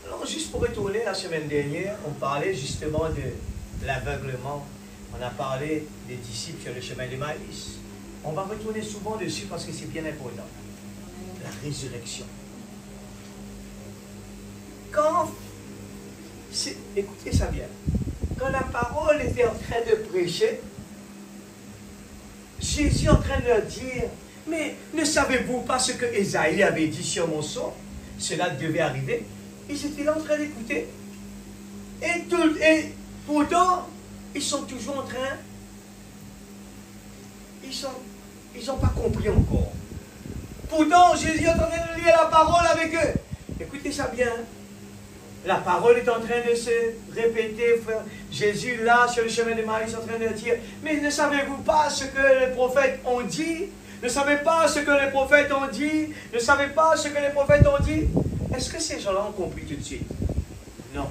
Alors, juste pour retourner la semaine dernière, on parlait justement de l'aveuglement. On a parlé des disciples sur le chemin de Maïs. On va retourner souvent dessus parce que c'est bien important. La résurrection. Écoutez ça bien. Quand la parole était en train de prêcher, Jésus est en train de leur dire, mais ne savez-vous pas ce que Ésaïe avait dit sur mon sort? Cela devait arriver. Ils étaient là en train d'écouter. Et pourtant, ils sont toujours en train, ils n'ont pas compris encore. Pourtant, Jésus est en train de lire la parole avec eux. Écoutez ça bien. La parole est en train de se répéter. Jésus, là, sur le chemin de Maïs, est en train de dire, mais ne savez-vous pas ce que les prophètes ont dit? Ne savez pas ce que les prophètes ont dit? Ne savez pas ce que les prophètes ont dit? Est-ce que ces gens-là ont compris tout de suite? Non.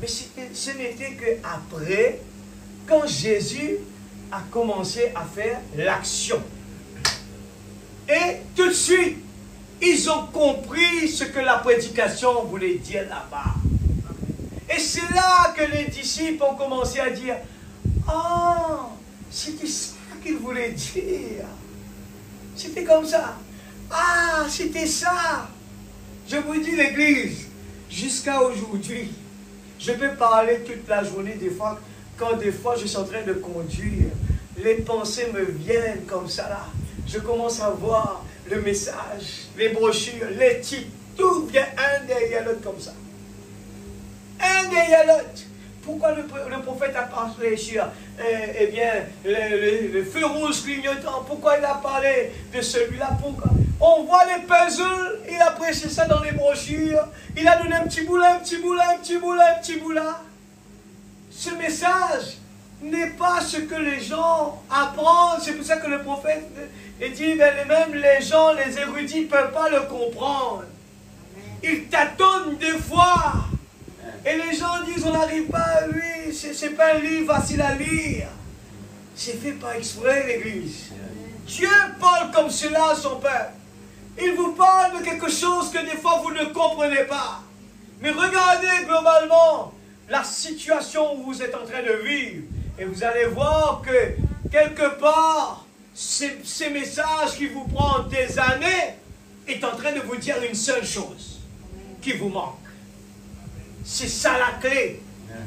Mais ce n'était qu'après, quand Jésus a commencé à faire l'action. Et tout de suite, ils ont compris ce que la prédication voulait dire là-bas. Et c'est là que les disciples ont commencé à dire, ah, c'était ça qu'il voulait dire. C'était comme ça. Ah, c'était ça. Je vous dis, l'Église, jusqu'à aujourd'hui, je peux parler toute la journée des fois, quand des fois je suis en train de conduire, les pensées me viennent comme ça là. Je commence à voir le message, les brochures, les titres, tout vient un derrière l'autre comme ça. Un derrière l'autre. Pourquoi le prophète a parlé sur eh bien, le feu rouge clignotant? Pourquoi il a parlé de celui-là? Pourquoi? On voit les puzzles, il a prêché ça dans les brochures, il a donné un petit bout là, un petit bout là, un petit bout là, un petit bout là. Ce message n'est pas ce que les gens apprennent. C'est pour ça que le prophète dit, même les gens, les érudits ne peuvent pas le comprendre. Ils tâtonnent des fois. Et les gens disent, on n'arrive pas à lui, c'est pas un livre facile à lire. C'est fait par exprès, l'Église. Dieu parle comme cela à son peuple. Il vous parle de quelque chose que des fois vous ne comprenez pas. Mais regardez globalement la situation où vous êtes en train de vivre. Et vous allez voir que quelque part, ces messages qui vous prennent des années est en train de vous dire une seule chose qui vous manque. C'est ça la clé.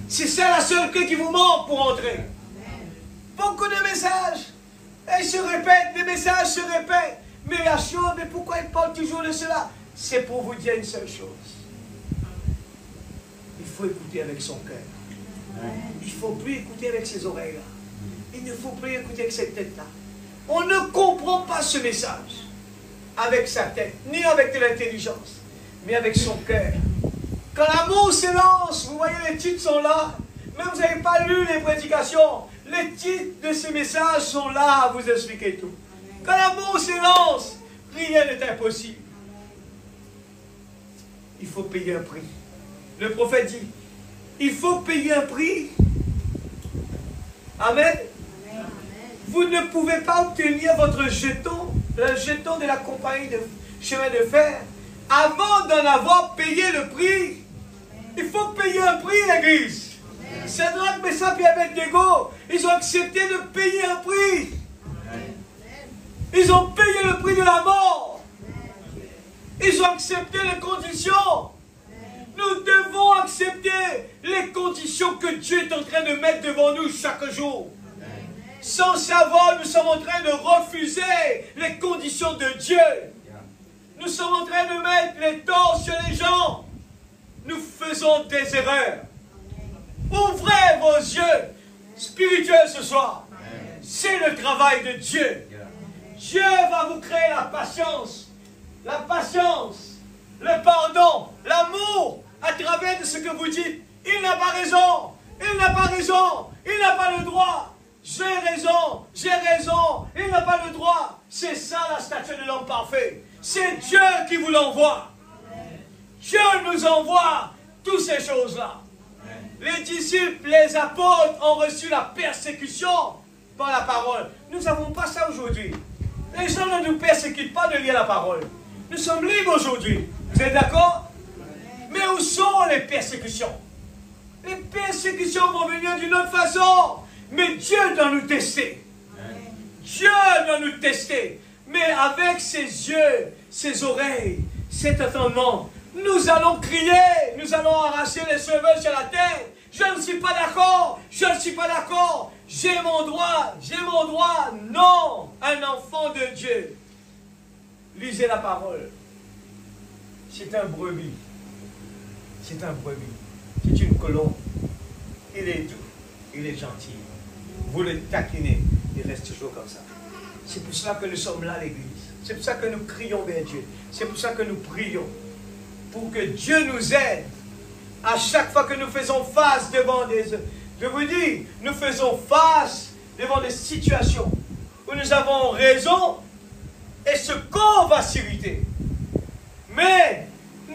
C'est ça la seule clé qui vous manque pour entrer. Beaucoup de messages. Ils se répètent, les messages se répètent. Mais la chose, mais pourquoi il parle toujours de cela? C'est pour vous dire une seule chose. Il faut écouter avec son cœur. Il ne faut plus écouter avec ses oreilles-là. Il ne faut plus écouter avec cette tête-là. On ne comprend pas ce message avec sa tête, ni avec de l'intelligence, mais avec son cœur. Quand l'amour s'élance, vous voyez les titres sont là. Même vous n'avez pas lu les prédications. Les titres de ces messages sont là à vous expliquer tout. Quand l'amour s'élance, rien n'est impossible. Il faut payer un prix. Le prophète dit, il faut payer un prix. Amen. Vous ne pouvez pas obtenir votre jeton, le jeton de la compagnie de chemin de fer, avant d'en avoir payé le prix. Il faut payer un prix, l'Église. Shadrach, Meshach et Abednego, ils ont accepté de payer un prix. Ils ont payé le prix de la mort. Ils ont accepté les conditions. Nous devons accepter les conditions que Dieu est en train de mettre devant nous chaque jour. Sans savoir, nous sommes en train de refuser les conditions de Dieu. Nous sommes en train de mettre les torts sur les gens. Nous faisons des erreurs. Ouvrez vos yeux spirituels ce soir. C'est le travail de Dieu. Dieu va vous créer la patience, le pardon, l'amour à travers de ce que vous dites. Il n'a pas raison, il n'a pas raison, il n'a pas le droit. J'ai raison, il n'a pas le droit. C'est ça la statue de l'homme parfait. C'est Dieu qui vous l'envoie. Dieu nous envoie toutes ces choses-là. Les disciples, les apôtres ont reçu la persécution par la parole. Nous n'avons pas ça aujourd'hui. Les gens ne nous persécutent pas de lire la parole. Nous sommes libres aujourd'hui. Vous êtes d'accord? Mais où sont les persécutions? Les persécutions vont venir d'une autre façon. Mais Dieu doit nous tester. Dieu doit nous tester. Mais avec ses yeux, ses oreilles, cet entendement, nous allons crier, nous allons arracher les cheveux sur la tête. Je ne suis pas d'accord, je ne suis pas d'accord. J'ai mon droit, j'ai mon droit. Non, un enfant de Dieu. Lisez la parole. C'est un brebis. C'est un brebis. C'est une colombe. Il est doux, il est gentil. Vous le taquinez, il reste toujours comme ça. C'est pour cela que nous sommes là, l'Église. C'est pour ça que nous crions vers Dieu. C'est pour ça que nous prions. Pour que Dieu nous aide. À chaque fois que nous faisons face devant des... Je vous dis, nous faisons face devant des situations où nous avons raison et ce corps va s'irriter. Mais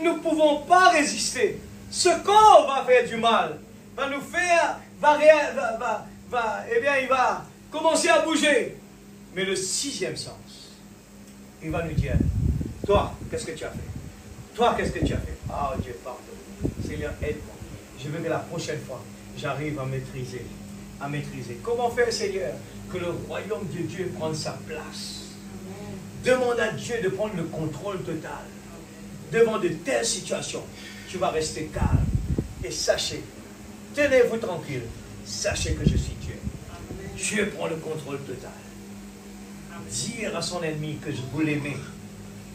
nous ne pouvons pas résister. Ce corps va faire du mal. va nous faire, eh bien, il va commencer à bouger. Mais le sixième sens, il va nous dire, toi, qu'est-ce que tu as fait? Toi, qu'est-ce que tu as fait? Oh Dieu, pardon. Seigneur, aide-moi. Je veux que la prochaine fois, j'arrive à maîtriser. Comment faire, Seigneur, que le royaume de Dieu prenne sa place? Demande à Dieu de prendre le contrôle total. Devant de telles situations, tu vas rester calme. Et sachez, tenez-vous tranquille, sachez que je suis Dieu. Dieu prend le contrôle total. Dire à son ennemi que vous l'aimez,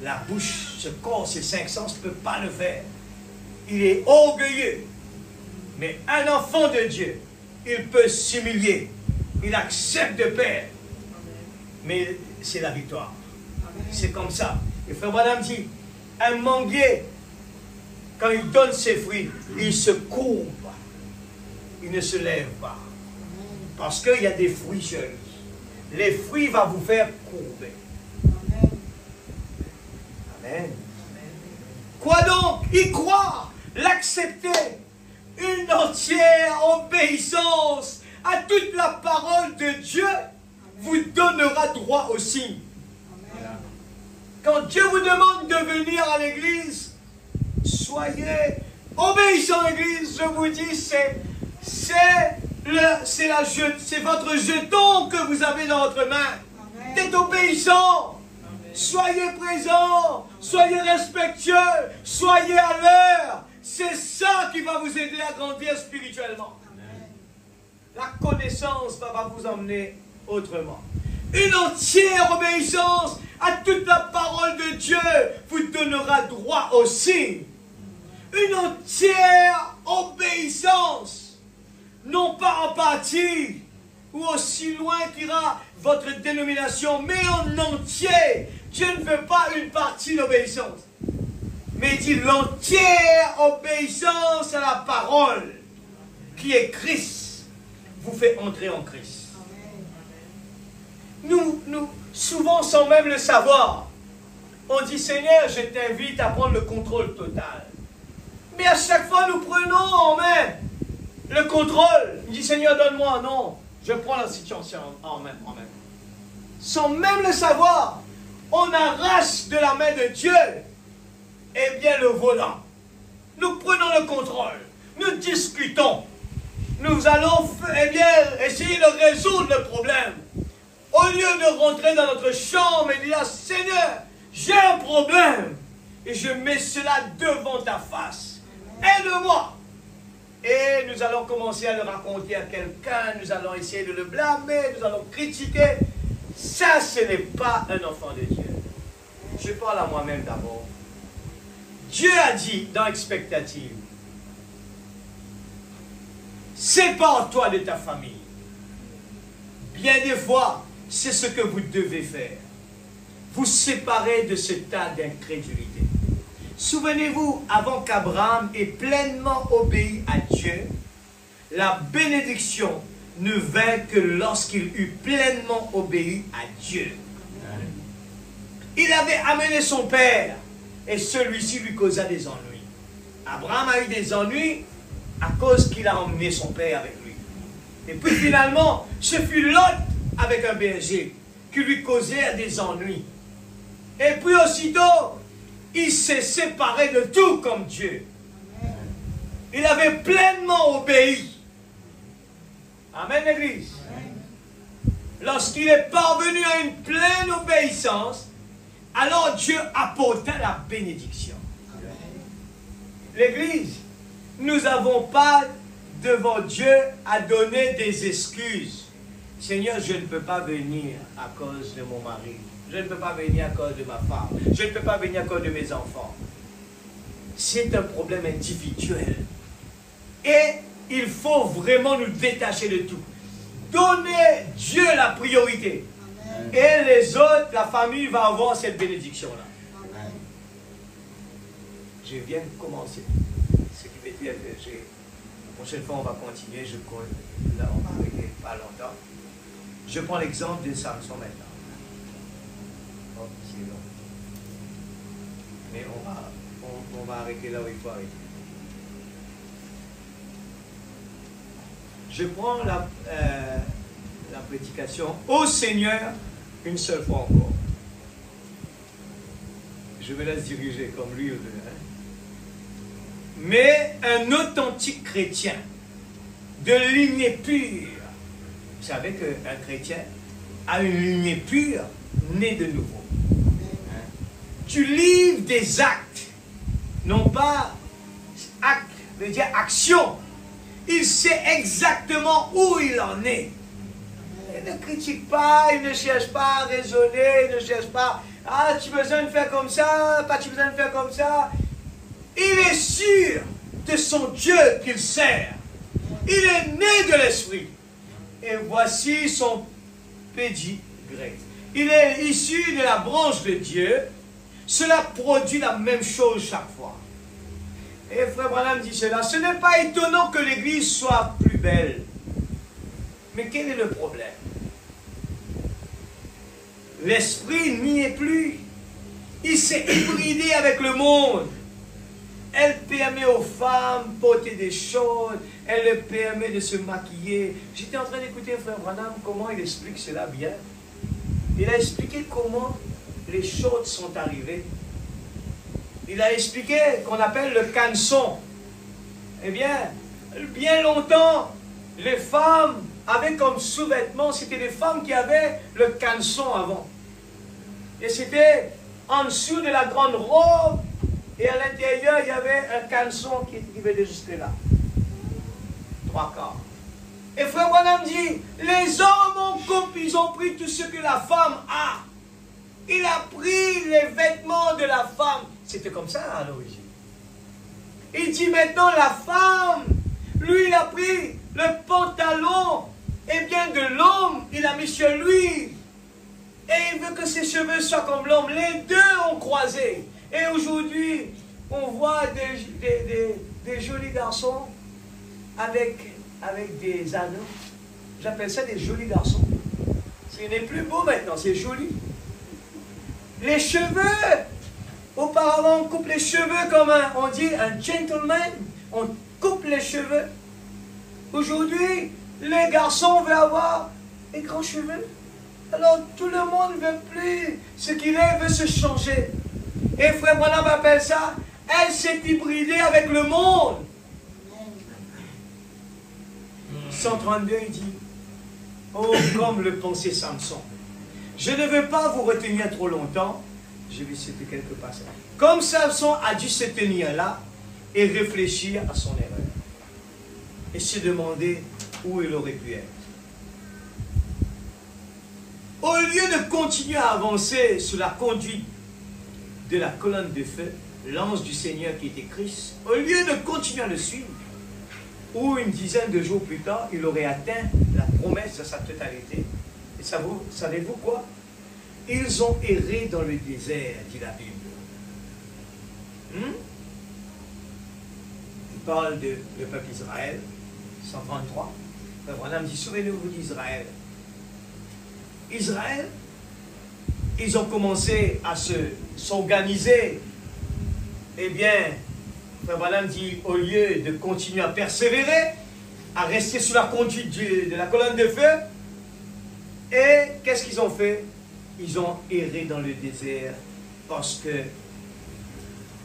la bouche, ce corps, ces cinq sens ne peut pas le faire. Il est orgueilleux. Mais un enfant de Dieu, il peut s'humilier. Il accepte de perdre. Mais c'est la victoire. C'est comme ça. Et frère Branham dit, un manguier, quand il donne ses fruits, il se courbe. Il ne se lève pas. Parce qu'il y a des fruits jeunes. Les fruits vont vous faire courber. Amen. Quoi donc? Y croire, l'accepter, une entière obéissance à toute la parole de Dieu vous donnera droit au signe. Quand Dieu vous demande de venir à l'église, soyez obéissants à l'église. Je vous dis, c'est votre jeton que vous avez dans votre main. D'être obéissant. Soyez présents, soyez respectueux, soyez à l'heure. C'est ça qui va vous aider à grandir spirituellement. La connaissance va vous emmener autrement. Une entière obéissance à toute la parole de Dieu vous donnera droit au signe. Une entière obéissance, non pas en partie, ou aussi loin qu'ira votre dénomination, mais en entier. Dieu ne veut pas une partie d'obéissance, mais il dit l'entière obéissance à la parole, qui est Christ, vous fait entrer en Christ. Nous, souvent sans même le savoir, on dit Seigneur, je t'invite à prendre le contrôle total. Mais à chaque fois, nous prenons en main le contrôle. Il dit Seigneur, donne-moi. Non, je prends la situation en main. Sans même le savoir, on arrache de la main de Dieu, eh bien, le volant. Nous prenons le contrôle. Nous discutons. Nous allons, eh bien, essayer de résoudre le problème. Au lieu de rentrer dans notre chambre et dire, Seigneur, j'ai un problème. Et je mets cela devant ta face. Aide-moi. Et nous allons commencer à le raconter à quelqu'un. Nous allons essayer de le blâmer. Nous allons critiquer. Ça, ce n'est pas un enfant de Dieu. Je parle à moi-même d'abord. Dieu a dit dans Expectative, sépare-toi de ta famille. Bien des fois, c'est ce que vous devez faire. Vous séparer de ce tas d'incrédulité. Souvenez-vous, avant qu'Abraham ait pleinement obéi à Dieu, la bénédiction ne vint que lorsqu'il eut pleinement obéi à Dieu. Il avait amené son père et celui-ci lui causa des ennuis. Abraham a eu des ennuis à cause qu'il a emmené son père avec lui. Et puis finalement, ce fut Lot avec un berger qui lui causait des ennuis. Et puis aussitôt, il s'est séparé de tout comme Dieu. Il avait pleinement obéi. Amen, l'Église. Lorsqu'il est parvenu à une pleine obéissance, alors Dieu apporta la bénédiction. L'Église, nous n'avons pas devant Dieu à donner des excuses. Seigneur, je ne peux pas venir à cause de mon mari. Je ne peux pas venir à cause de ma femme. Je ne peux pas venir à cause de mes enfants. C'est un problème individuel. Et il faut vraiment nous détacher de tout. Donner Dieu la priorité. Amen. Et les autres, la famille va avoir cette bénédiction-là. Je viens de commencer. Ce qui veut dire que la prochaine fois, on va continuer. Là, on va arrêter pas longtemps. Je prends l'exemple de Samson maintenant. Oh, c'est long. Mais on va arrêter là où il faut arrêter. Je prends la prédication au Seigneur une seule fois encore. Je me laisse diriger comme lui le veut. Hein. Mais un authentique chrétien de lignée pure, vous savez qu'un chrétien a une lignée pure née de nouveau. Hein. Tu livres des actes, non pas acte, veut dire action. Il sait exactement où il en est. Il ne critique pas, il ne cherche pas à raisonner, il ne cherche pas, ah, tu as besoin de faire comme ça, pas tu as besoin de faire comme ça. Il est sûr de son Dieu qu'il sert. Il est né de l'Esprit. Et voici son pédigré. Il est issu de la branche de Dieu. Cela produit la même chose chaque fois. Et Frère Branham dit cela. Ce n'est pas étonnant que l'Église soit plus belle. Mais quel est le problème? L'Esprit n'y est plus. Il s'est hybridé avec le monde. Elle permet aux femmes de porter des choses. Elle leur permet de se maquiller. J'étais en train d'écouter Frère Branham, comment il explique cela bien. Il a expliqué comment les choses sont arrivées. Il a expliqué qu'on appelle le canson. Eh bien longtemps, les femmes avaient comme sous-vêtements, c'était les femmes qui avaient le canson avant. Et c'était en dessous de la grande robe, et à l'intérieur, il y avait un canson qui venait jusque là. 3/4. Et Frère Branham dit, les hommes ils ont pris tout ce que la femme a. Il a pris les vêtements de la femme. C'était comme ça à l'origine. Il dit maintenant la femme, lui il a pris le pantalon, et bien de l'homme, il a mis sur lui. Et il veut que ses cheveux soient comme l'homme. Les deux ont croisé. Et aujourd'hui, on voit des jolis garçons avec des anneaux. J'appelle ça des jolis garçons. Ce n'est plus beau maintenant, c'est joli. Les cheveux, auparavant on coupe les cheveux comme on dit un gentleman. On coupe les cheveux. Aujourd'hui, les garçons veulent avoir des grands cheveux. Alors tout le monde ne veut plus ce qu'il est, veut se changer. Et Frère Branham appelle ça, elle s'est hybridée avec le monde. 132, il dit, oh, comme le pensait Samson. Je ne veux pas vous retenir trop longtemps. Je vais citer quelques passages. Comme Samson a dû se tenir là et réfléchir à son erreur. Et se demander où il aurait pu être. Au lieu de continuer à avancer sous la conduite de la colonne de feu, l'ange du Seigneur qui était Christ, au lieu de continuer à le suivre, ou une dizaine de jours plus tard, il aurait atteint la promesse de sa totalité. Et savez-vous quoi? Ils ont erré dans le désert, dit la Bible. Il parle du peuple Israël, 133. Frère Branham dit, souvenez-vous d'Israël. Israël, ils ont commencé à s'organiser. Eh bien, Frère Branham dit, au lieu de continuer à persévérer, à rester sous la conduite de la colonne de feu, et qu'est-ce qu'ils ont fait? Ils ont erré dans le désert parce que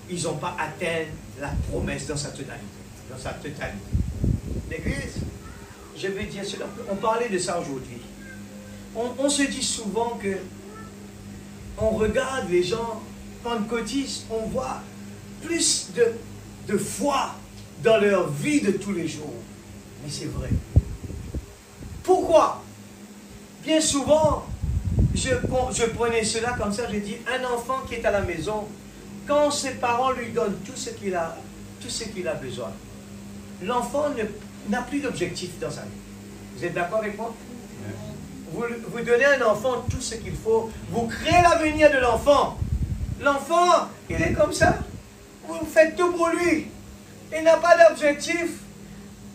ils n'ont pas atteint la promesse dans sa totalité. L'Église, je vais dire cela, on parlait de ça aujourd'hui. On se dit souvent que on regarde les gens pentecôtistes, on voit plus de foi dans leur vie de tous les jours. Mais c'est vrai. Pourquoi? Bien souvent, je prenais cela comme ça, je dis, un enfant qui est à la maison, quand ses parents lui donnent tout ce qu'il a besoin, l'enfant n'a plus d'objectif dans sa vie. Vous êtes d'accord avec moi? Vous donnez à un enfant tout ce qu'il faut, vous créez l'avenir de l'enfant. L'enfant, il est comme ça. Vous faites tout pour lui. Il n'a pas d'objectif.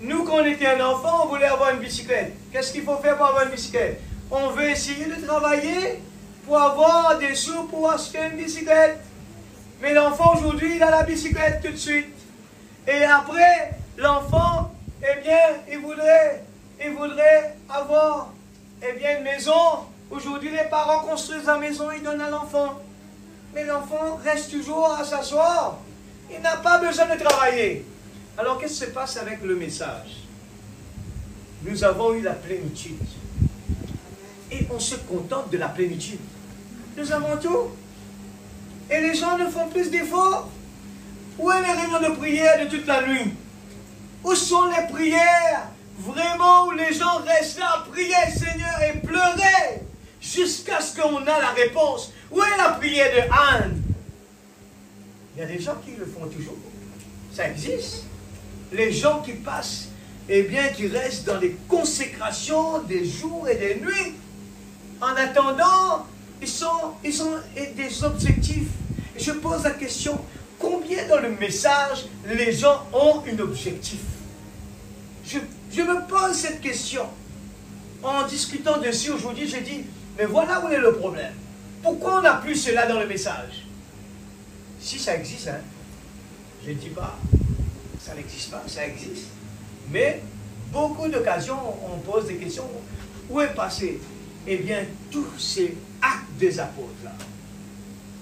Nous, quand on était un enfant, on voulait avoir une bicyclette. Qu'est-ce qu'il faut faire pour avoir une bicyclette? On veut essayer de travailler pour avoir des sous pour acheter une bicyclette. Mais l'enfant, aujourd'hui, il a la bicyclette tout de suite. Et après, l'enfant, eh bien, il voudrait ils voudraient avoir, eh bien, une maison. Aujourd'hui, les parents construisent la maison, ils donnent à l'enfant. Mais l'enfant reste toujours à s'asseoir. Il n'a pas besoin de travailler. Alors, qu'est-ce qui se passe avec le message? Nous avons eu la plénitude. Et on se contente de la plénitude. Nous avons tout. Et les gens ne font plus d'efforts. Où est les réunions de prière de toute la nuit? Où sont les prières vraiment où les gens restent là, prier Seigneur et pleurer jusqu'à ce qu'on a la réponse? Où est la prière de Anne? Il y a des gens qui le font toujours. Ça existe. Les gens qui passent, eh bien, qui restent dans des consécrations des jours et des nuits. En attendant, ils ont des objectifs. Et je pose la question, combien dans le message les gens ont un objectif? Je me pose cette question. En discutant dessus aujourd'hui, j'ai dit, mais voilà où est le problème. Pourquoi on n'a plus cela dans le message? Si ça existe, hein, je ne dis pas, ça n'existe pas, ça existe. Mais beaucoup d'occasions, on pose des questions. Où est passé, eh bien, tous ces actes des apôtres là?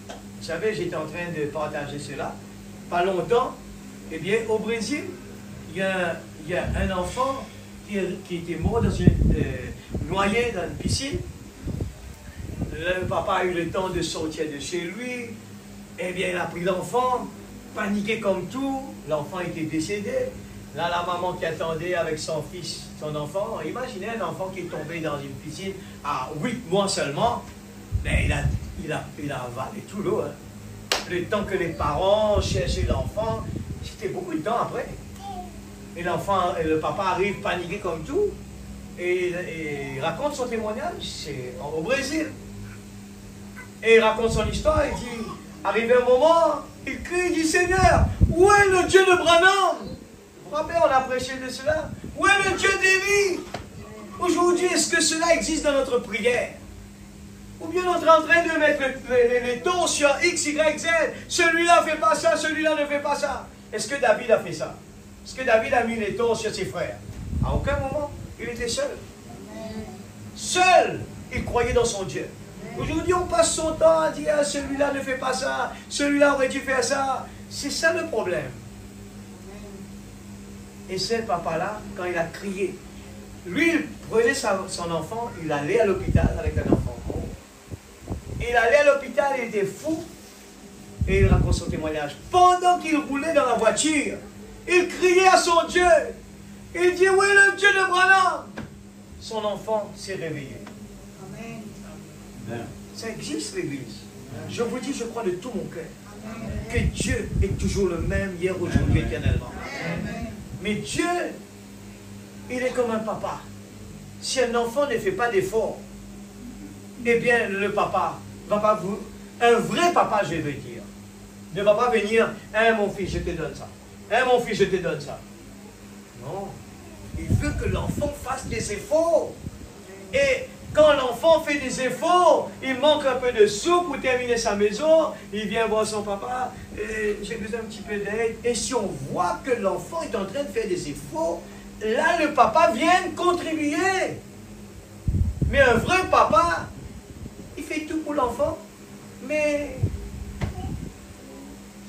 Vous savez, j'étais en train de partager cela. Pas longtemps, eh bien, au Brésil, il y a un enfant qui était mort dans noyé dans une piscine. Le papa a eu le temps de sortir de chez lui. Eh bien, il a pris l'enfant, paniqué comme tout. L'enfant était décédé. Là, la maman qui attendait avec son fils, son enfant, imaginez un enfant qui est tombé dans une piscine à 8 mois seulement. Mais il a avalé tout l'eau. Hein. Le temps que les parents cherchaient l'enfant, c'était beaucoup de temps après. Et l'enfant, le papa arrive paniqué comme tout. Et il raconte son témoignage, c'est au Brésil. Et il raconte son histoire, il dit, arrivé un moment, il crie, il dit, Seigneur, où est le Dieu de Branham? Vous vous rappelez, on a prêché de cela. Où est le Dieu d'Élie? Aujourd'hui, est-ce que cela existe dans notre prière? Ou bien on est en train de mettre les tons sur X, Y, Z. Celui-là ne fait pas ça, celui-là ne fait pas ça. Est-ce que David a fait ça? Est-ce que David a mis les tons sur ses frères? À aucun moment. Il était seul. Seul, il croyait dans son Dieu. Aujourd'hui, on passe son temps à dire, ah, celui-là ne fait pas ça, celui-là aurait dû faire ça. C'est ça le problème. Et ce papa-là, quand il a crié, lui, il prenait son enfant, il allait à l'hôpital avec un enfant. Il allait à l'hôpital, il était fou. Et il raconte son témoignage. Pendant qu'il roulait dans la voiture, il criait à son Dieu. Il dit, où est le Dieu de Branham? Son enfant s'est réveillé. Amen. Ça existe, l'Église. Je vous dis, je crois de tout mon cœur, que Dieu est toujours le même, hier, aujourd'hui, éternellement. Mais Dieu, il est comme un papa. Si un enfant ne fait pas d'effort, eh bien, le papa va pas vous... Un vrai papa, je veux dire, ne va pas venir, hein, mon fils, je te donne ça. Hein, mon fils, je te donne ça. Non. Il veut que l'enfant fasse des efforts. Et quand l'enfant fait des efforts, il manque un peu de sous pour terminer sa maison, il vient voir son papa, j'ai besoin un petit peu d'aide. Et si on voit que l'enfant est en train de faire des efforts, là, le papa vient contribuer. Mais un vrai papa, il fait tout pour l'enfant, mais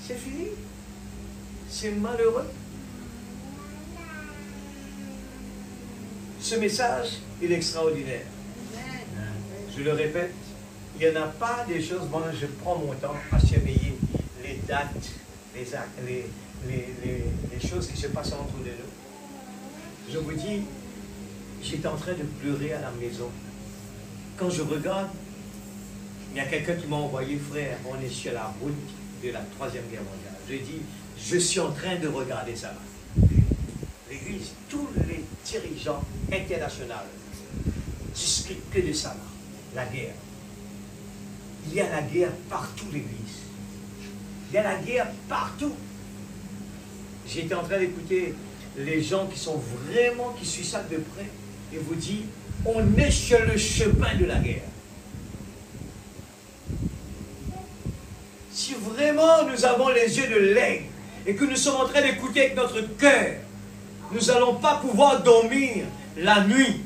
c'est fini. C'est malheureux. Ce message, il est extraordinaire. Je le répète, il n'y en a pas des choses, moi je prends mon temps à surveiller les dates, les actes, les choses qui se passent entre nous. Je vous dis, j'étais en train de pleurer à la maison. Quand je regarde, il y a quelqu'un qui m'a envoyé, frère, on est sur la route de la Troisième Guerre mondiale. Je dis, je suis en train de regarder ça. L'Église, tous les dirigeants internationaux discutent que de ça là. La guerre. Il y a la guerre partout, l'Église. Il y a la guerre partout. J'étais en train d'écouter les gens qui sont vraiment, qui suivent ça de près, et vous dit, on est sur le chemin de la guerre. Si vraiment nous avons les yeux de l'aigle, et que nous sommes en train d'écouter avec notre cœur, nous n'allons pas pouvoir dormir la nuit,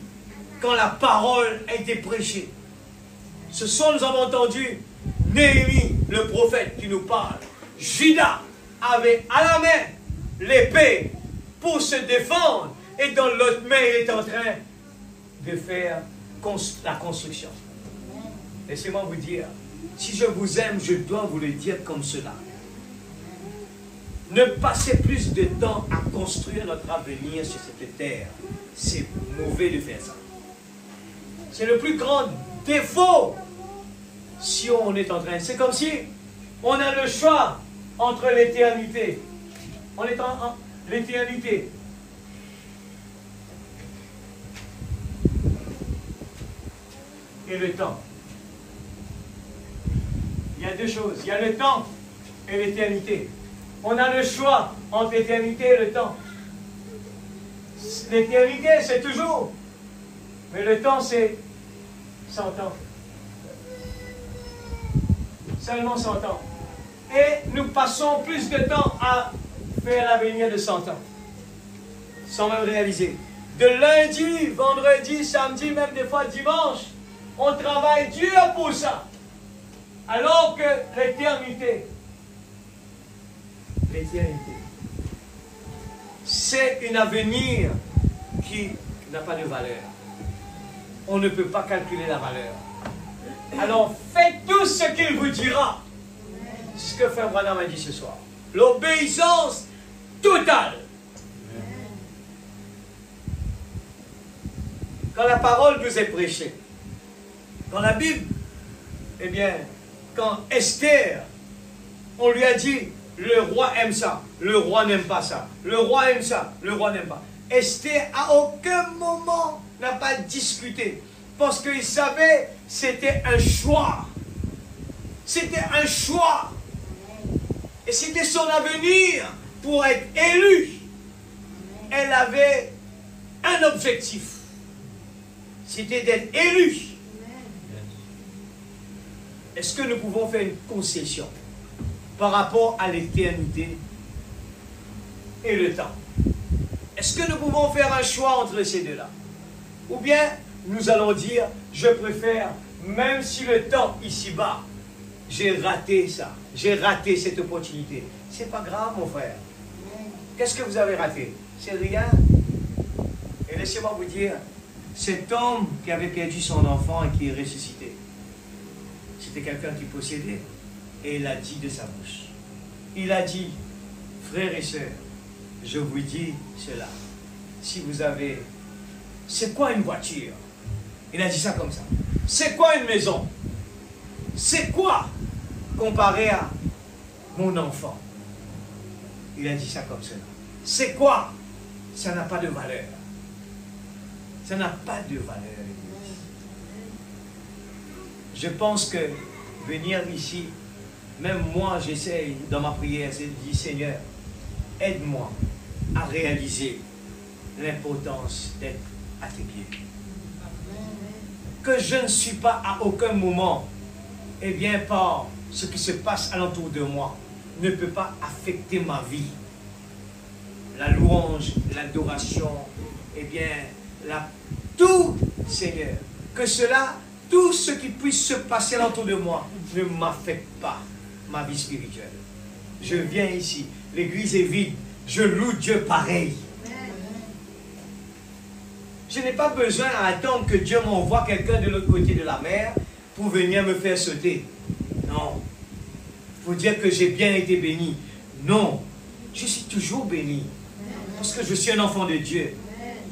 quand la parole a été prêchée. Ce soir, nous avons entendu Néhémie, le prophète, qui nous parle. Judas avait à la main l'épée pour se défendre, et dans l'autre main, il est en train de faire la construction. Laissez-moi vous dire, si je vous aime, je dois vous le dire comme cela. Ne passez plus de temps à construire notre avenir sur cette terre. C'est mauvais de faire ça. C'est le plus grand défaut si on est en train. C'est comme si on a le choix entre l'éternité. On est en l'éternité. Et le temps. Il y a deux choses. Il y a le temps et l'éternité. On a le choix entre l'éternité et le temps. L'éternité, c'est toujours. Mais le temps, c'est 100 ans. Seulement 100 ans. Et nous passons plus de temps à faire l'avenir de 100 ans. Sans même réaliser. De lundi, vendredi, samedi, même des fois dimanche, on travaille dur pour ça. Alors que l'éternité, c'est un avenir qui n'a pas de valeur. On ne peut pas calculer la valeur. Alors faites tout ce qu'il vous dira. C'est ce que Frère Branham a dit ce soir. L'obéissance totale. Quand la parole vous est prêchée, dans la Bible, eh bien, quand Esther, on lui a dit, le roi aime ça, le roi n'aime pas ça, le roi aime ça, le roi n'aime pas. Esther, à aucun moment, n'a pas discuté, parce qu'il savait c'était un choix. C'était un choix. Et c'était son avenir pour être élu. Elle avait un objectif. C'était d'être élu. Est-ce que nous pouvons faire une concession par rapport à l'éternité et le temps? Est-ce que nous pouvons faire un choix entre ces deux-là? Ou bien nous allons dire, je préfère, même si le temps ici-bas, j'ai raté ça, j'ai raté cette opportunité. C'est pas grave, mon frère. Qu'est-ce que vous avez raté? C'est rien. Et laissez-moi vous dire, cet homme qui avait perdu son enfant et qui est ressuscité, c'était quelqu'un qui possédait. Et il a dit de sa bouche. Il a dit, frères et sœurs, je vous dis cela. Si vous avez... C'est quoi une voiture? Il a dit ça comme ça. C'est quoi une maison? C'est quoi comparé à mon enfant? Il a dit ça comme cela. C'est quoi? Ça n'a pas de valeur. Ça n'a pas de valeur. Je pense que venir ici, même moi, j'essaye dans ma prière, je dis, Seigneur, aide-moi à réaliser l'importance d'être à tes pieds. Que je ne suis pas à aucun moment, eh bien, par ce qui se passe alentour de moi, ne peut pas affecter ma vie. La louange, l'adoration, eh bien, tout, Seigneur, que cela, tout ce qui puisse se passer alentour de moi, ne m'affecte pas ma vie spirituelle. Je viens ici, l'église est vide, je loue Dieu pareil. Je n'ai pas besoin à attendre que Dieu m'envoie quelqu'un de l'autre côté de la mer pour venir me faire sauter. Non. Pour dire que j'ai bien été béni. Non. Je suis toujours béni. Parce que je suis un enfant de Dieu.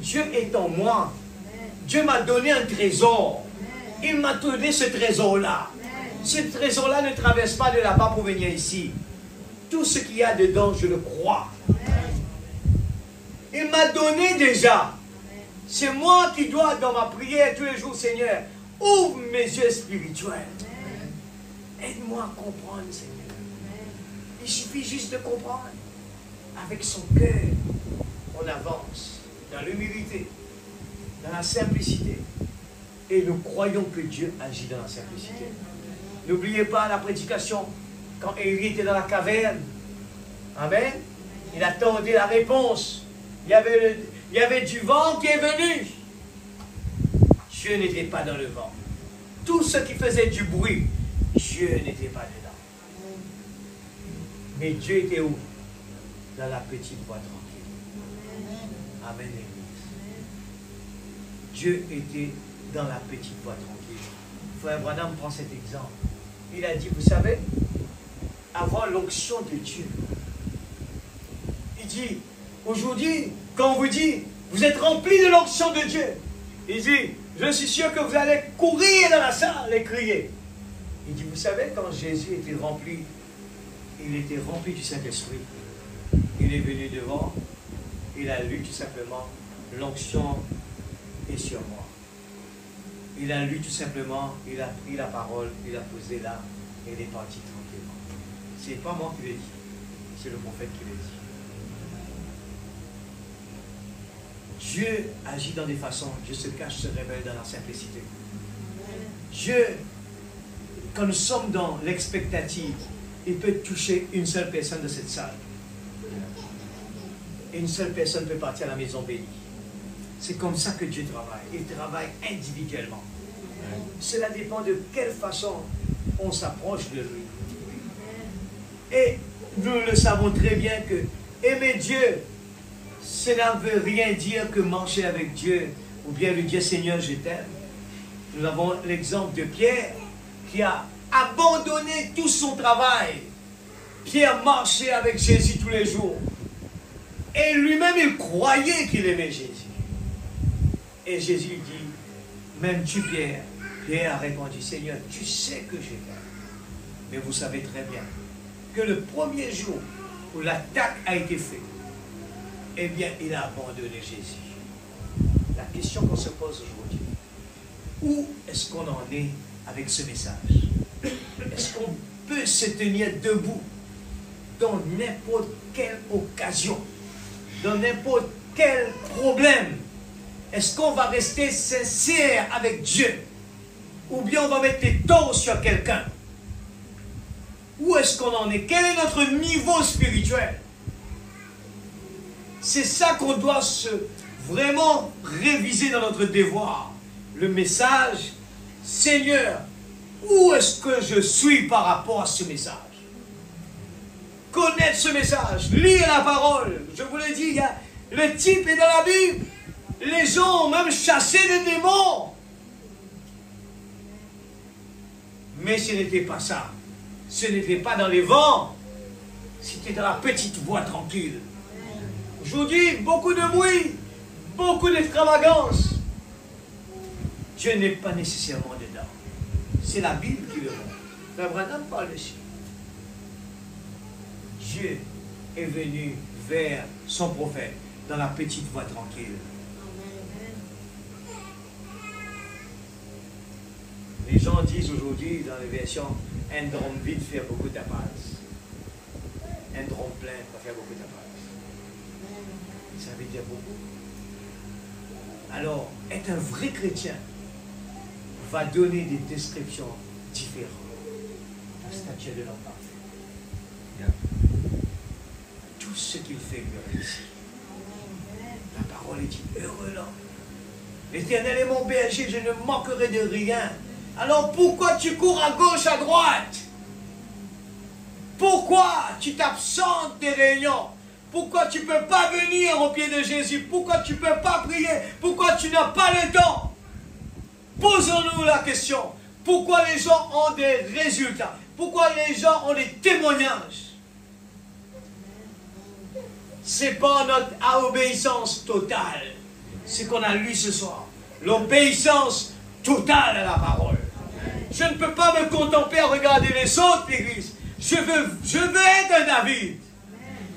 Dieu est en moi. Dieu m'a donné un trésor. Il m'a donné ce trésor-là. Ce trésor-là ne traverse pas de là-bas pour venir ici. Tout ce qu'il y a dedans, je le crois. Il m'a donné déjà. C'est moi qui dois, dans ma prière tous les jours, Seigneur, ouvre mes yeux spirituels. Aide-moi à comprendre, Seigneur. Il suffit juste de comprendre. Avec son cœur, on avance dans l'humilité, dans la simplicité. Et nous croyons que Dieu agit dans la simplicité. N'oubliez pas la prédication quand Élie était dans la caverne. Amen. Il attendait la réponse. Il y avait du vent qui est venu. Dieu n'était pas dans le vent. Tout ce qui faisait du bruit, Dieu n'était pas dedans. Mais Dieu était où? Dans la petite voie tranquille. Amen, l'Église. Dieu était dans la petite voie tranquille. Frère Branham prend cet exemple. Il a dit, vous savez, avant l'onction de Dieu, il dit, aujourd'hui, quand on vous dit, vous êtes remplis de l'onction de Dieu, il dit, je suis sûr que vous allez courir dans la salle et crier. Il dit, vous savez, quand Jésus était rempli, il était rempli du Saint-Esprit. Il est venu devant, il a lu tout simplement, l'onction est sur moi. Il a lu tout simplement, il a pris la parole, il a posé là, et il est parti tranquillement. C'est pas moi qui l'ai dit, c'est le prophète qui l'a dit. Dieu agit dans des façons, Dieu se cache, se révèle dans la simplicité. Dieu, quand nous sommes dans l'expectative, il peut toucher une seule personne de cette salle. Et une seule personne peut partir à la maison bénie. C'est comme ça que Dieu travaille. Il travaille individuellement. Cela dépend de quelle façon on s'approche de lui. Et nous le savons très bien que aimer Dieu, cela ne veut rien dire que marcher avec Dieu ou bien lui dire Seigneur, je t'aime. Nous avons l'exemple de Pierre qui a abandonné tout son travail. Pierre marchait avec Jésus tous les jours. Et lui-même, il croyait qu'il aimait Jésus. Et Jésus dit, m'aimes-tu Pierre? Pierre a répondu, Seigneur, tu sais que je t'aime. Mais vous savez très bien que le premier jour où l'attaque a été faite, eh bien, il a abandonné Jésus. La question qu'on se pose aujourd'hui, où est-ce qu'on en est avec ce message? Est-ce qu'on peut se tenir debout dans n'importe quelle occasion, dans n'importe quel problème? Est-ce qu'on va rester sincère avec Dieu? Ou bien on va mettre les torts sur quelqu'un? Où est-ce qu'on en est? Quel est notre niveau spirituel? C'est ça qu'on doit vraiment réviser dans notre devoir. Le message, Seigneur, où est-ce que je suis par rapport à ce message? Connaître ce message, lire la parole. Je vous l'ai dit, le type est dans la Bible. Les gens ont même chassé les démons. Mais ce n'était pas ça. Ce n'était pas dans les vents. C'était dans la petite voie tranquille. Aujourd'hui, beaucoup de bruit, beaucoup d'extravagance. Dieu n'est pas nécessairement dedans. C'est la Bible qui le montre. Mais Branham parle dessus. Dieu est venu vers son prophète dans la petite voie tranquille. Les gens disent aujourd'hui dans les versions, un drôme vide fait beaucoup d'appâts. Un drôme plein va faire beaucoup d'appâts. Ça veut dire beaucoup. Alors, être un vrai chrétien va donner des descriptions différentes. La statue de l'homme parfait. Tout ce qu'il fait lui réussit. La parole est dit, heureux l'homme. L'Éternel est mon berger, je ne manquerai de rien. Alors pourquoi tu cours à gauche, à droite? Pourquoi tu t'absentes des réunions? Pourquoi tu ne peux pas venir au pied de Jésus? Pourquoi tu ne peux pas prier? Pourquoi tu n'as pas le temps? Posons-nous la question. Pourquoi les gens ont des résultats? Pourquoi les gens ont des témoignages? Ce n'est pas notre obéissance totale. Ce qu'on a lu ce soir. L'obéissance totale à la parole. Je ne peux pas me contenter à regarder les autres, l'église. Je veux être un David.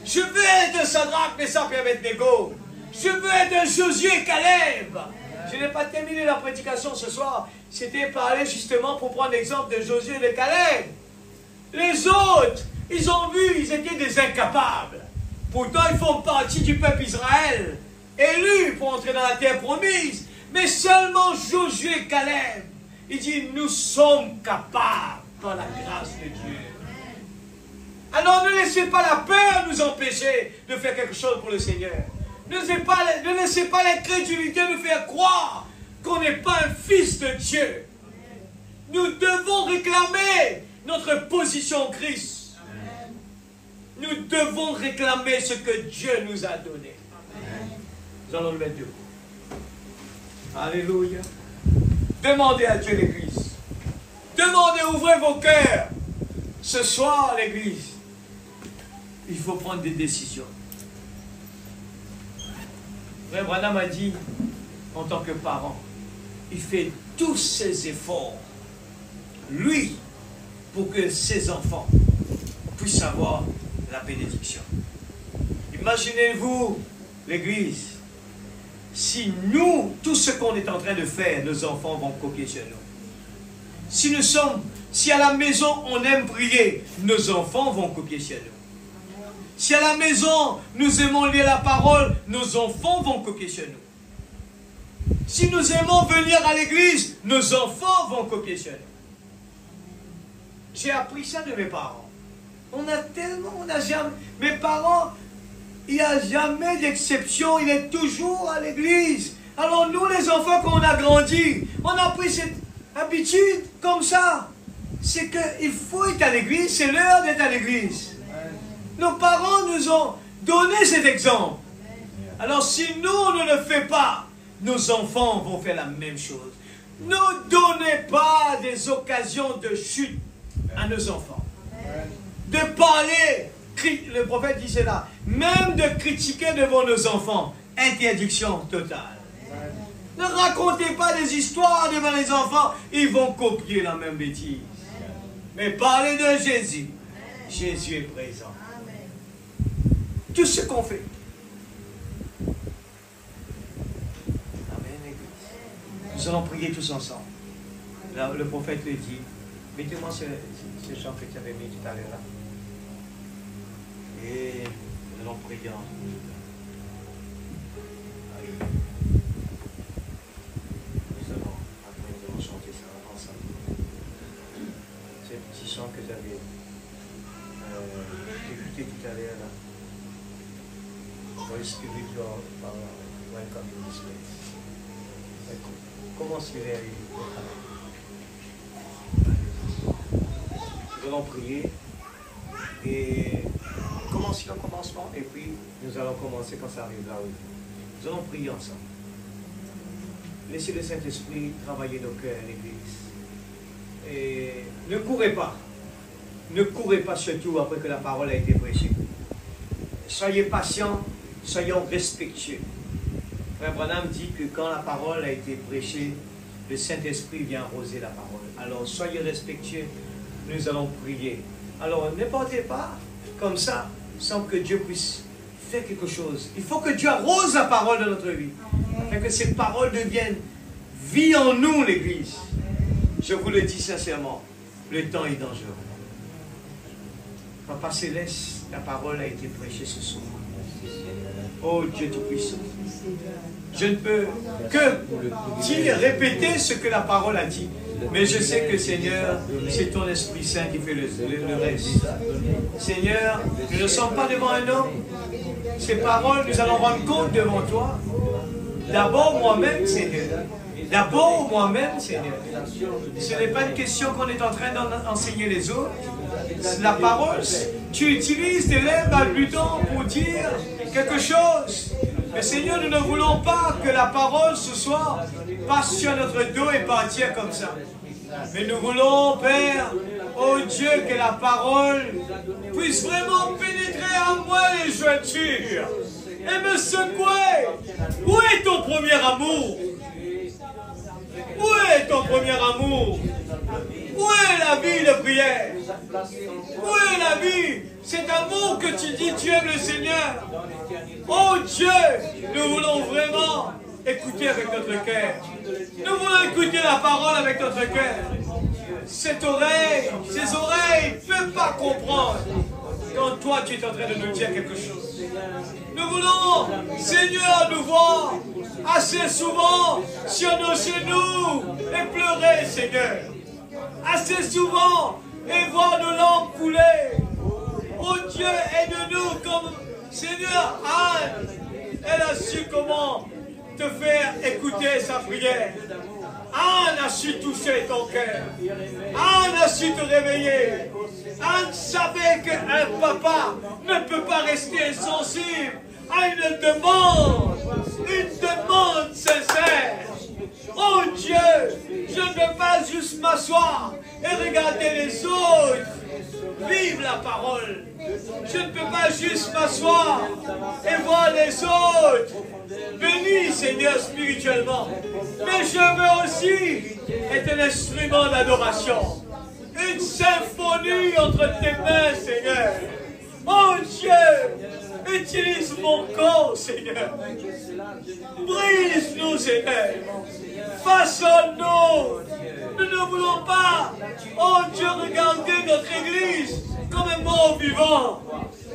Je veux être un Sadrach, Meshach et Abednego. Je veux être un Josué, Caleb. Je n'ai pas terminé la prédication ce soir. C'était parler justement pour prendre l'exemple de Josué et de Caleb. Les autres, ils ont vu, ils étaient des incapables. Pourtant, ils font partie du peuple Israël, élus pour entrer dans la terre promise. Mais seulement Josué et Caleb, il dit, nous sommes capables par la grâce de Dieu. Alors ne laissez pas la peur nous empêcher de faire quelque chose pour le Seigneur. Ne laissez pas l'incrédulité nous faire croire qu'on n'est pas un fils de Dieu. Nous devons réclamer notre position en Christ. Nous devons réclamer ce que Dieu nous a donné. Nous allons le mettre debout. Alléluia. Demandez à Dieu l'Église. Demandez, ouvrez vos cœurs. Ce soir, l'Église, il faut prendre des décisions. Frère Branham a dit, en tant que parent, il fait tous ses efforts, lui, pour que ses enfants puissent avoir la bénédiction. Imaginez-vous, l'Église, si nous, tout ce qu'on est en train de faire, nos enfants vont copier sur nous. Si à la maison on aime prier, nos enfants vont copier sur nous. Si à la maison nous aimons lire la parole, nos enfants vont copier sur nous. Si nous aimons venir à l'église, nos enfants vont copier sur nous. J'ai appris ça de mes parents. Mes parents, il n'y a jamais d'exception, il est toujours à l'église. Alors nous, les enfants, quand on a grandi, on a pris cette habitude comme ça. C'est qu'il faut être à l'église, c'est l'heure d'être à l'église. Nos parents nous ont donné cet exemple. Alors si nous, on ne le fait pas, nos enfants vont faire la même chose. Ne donnez pas des occasions de chute à nos enfants. De parler, le prophète dit cela, même de critiquer devant nos enfants, interdiction totale. Ne racontez pas des histoires devant les enfants, ils vont copier la même bêtise. Mais parlez de Jésus. Jésus est présent. Tout ce qu'on fait. Amen, Église. Nous allons prier tous ensemble. Là, le prophète le dit. Mettez-moi ce chant que tu avais mis tout à l'heure là. Et nous allons prier ensemble. Nous allons chanter ça ensemble. Ce petit chant que j'avais écouté tout à l'heure là. Holy Spiritual welcome in this place. Commencez à nous allons prier et commencer au commencement et puis nous allons commencer quand ça arrivera. Nous allons prier ensemble. Laissez le Saint-Esprit travailler nos cœurs, l'Église. Et ne courez pas. Ne courez pas surtout après que la parole a été prêchée. Soyez patients, soyons respectueux. Frère Branham dit que quand la parole a été prêchée, le Saint-Esprit vient arroser la parole. Alors soyez respectueux, nous allons prier. Alors ne partez pas comme ça, sans que Dieu puisse faire quelque chose. Il faut que Dieu arrose la parole de notre vie, afin que ces paroles deviennent vie en nous, l'Église. Je vous le dis sincèrement, le temps est dangereux. Papa Céleste, la parole a été prêchée ce soir. Oh Dieu Tout-Puissant, je ne peux que dire, répéter ce que la parole a dit. Mais je sais que Seigneur, c'est ton Esprit Saint qui fait le reste. Seigneur, nous ne sommes pas devant un homme. Ces paroles, nous allons rendre compte devant toi. D'abord moi-même, Seigneur. D'abord moi-même, Seigneur. Ce n'est pas une question qu'on est en train d'enseigner les autres. La parole, tu utilises tes lèvres balbutants pour dire quelque chose. Mais Seigneur, nous ne voulons pas que la parole ce soir passe sur notre dos et partir comme ça. Mais nous voulons, Père, oh Dieu, que la parole puisse vraiment pénétrer en moi les jointures et me secouer. Où est ton premier amour? Où est ton premier amour? Où est la vie de prière? Où est la vie? Cet amour que tu dis, tu aimes le Seigneur. Oh Dieu, nous voulons vraiment écouter avec notre cœur. Nous voulons écouter la parole avec notre cœur. Cette oreille, ces oreilles ne peuvent pas comprendre quand toi tu es en train de nous dire quelque chose. Nous voulons, Seigneur, nous voir assez souvent sur nos genoux et pleurer, Seigneur. Assez souvent et voir nos langues couler. Oh Dieu, aide-nous comme Seigneur Anne. Elle a su comment te faire écouter sa prière. Anne a su toucher ton cœur. Anne a su te réveiller. Anne savait qu'un papa ne peut pas rester insensible à une demande sincère. Oh Dieu, je ne veux pas juste m'asseoir et regarder les autres vivre la parole. Je ne peux pas juste m'asseoir et voir les autres bénis, Seigneur, spirituellement. Mais je veux aussi être un instrument d'adoration. Une symphonie entre tes mains, Seigneur. Oh Dieu, utilise mon corps, Seigneur. Brise-nous, Seigneur. Façonne-nous. Nous ne voulons pas, oh Dieu, regarder notre Église comme un mort vivant.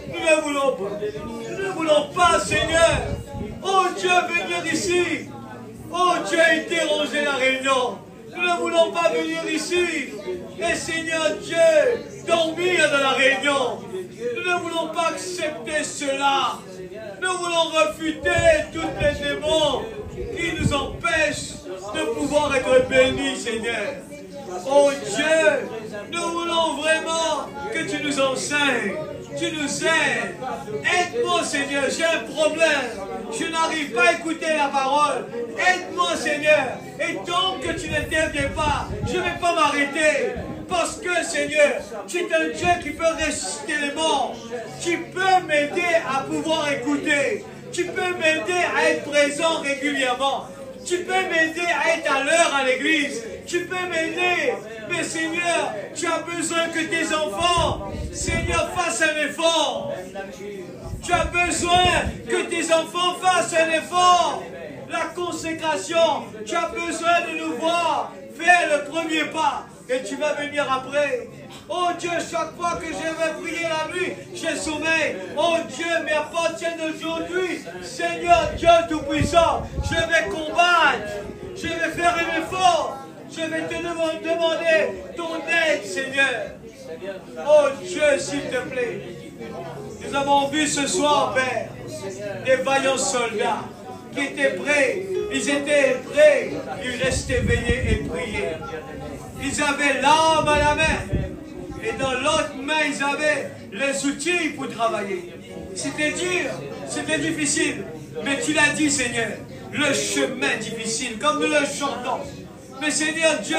Nous ne voulons pas. Nous ne voulons pas, Seigneur. Oh Dieu, venir ici. Oh Dieu, interroger la réunion. Nous ne voulons pas venir ici. Et Seigneur Dieu, dormir dans la réunion. Nous ne voulons pas accepter cela. Nous voulons refuter tous les démons qui nous empêchent de pouvoir être bénis, Seigneur. Oh Dieu, nous voulons vraiment que tu nous enseignes, tu nous aides. Aide-moi, Seigneur, j'ai un problème. Je n'arrive pas à écouter la parole. Aide-moi, Seigneur. Et tant que tu n'interviens pas, je ne vais pas m'arrêter. Parce que, Seigneur, tu es un Dieu qui peut ressusciter les morts. Tu peux m'aider à pouvoir écouter. Tu peux m'aider à être présent régulièrement. Tu peux m'aider à être à l'heure à l'église. Tu peux m'aider. Mais Seigneur, tu as besoin que tes enfants, Seigneur, fassent un effort. Tu as besoin que tes enfants fassent un effort. La consécration, tu as besoin de nous voir faire le premier pas. Et tu vas venir après. Oh Dieu, chaque fois que je vais prier la nuit, j'ai sommeil. Oh Dieu, mais à partir d'aujourd'hui, Seigneur Dieu Tout-Puissant, je vais combattre. Je vais faire un effort. Je vais te demander ton aide, Seigneur. Oh Dieu, s'il te plaît. Nous avons vu ce soir, Père, des vaillants soldats qui étaient prêts. Ils étaient prêts. Ils restaient veillés et priaient. Ils avaient l'arme à la main. Et dans l'autre main, ils avaient les outils pour travailler. C'était dur, c'était difficile. Mais tu l'as dit, Seigneur, le chemin difficile, comme nous le chantons. Mais Seigneur Dieu,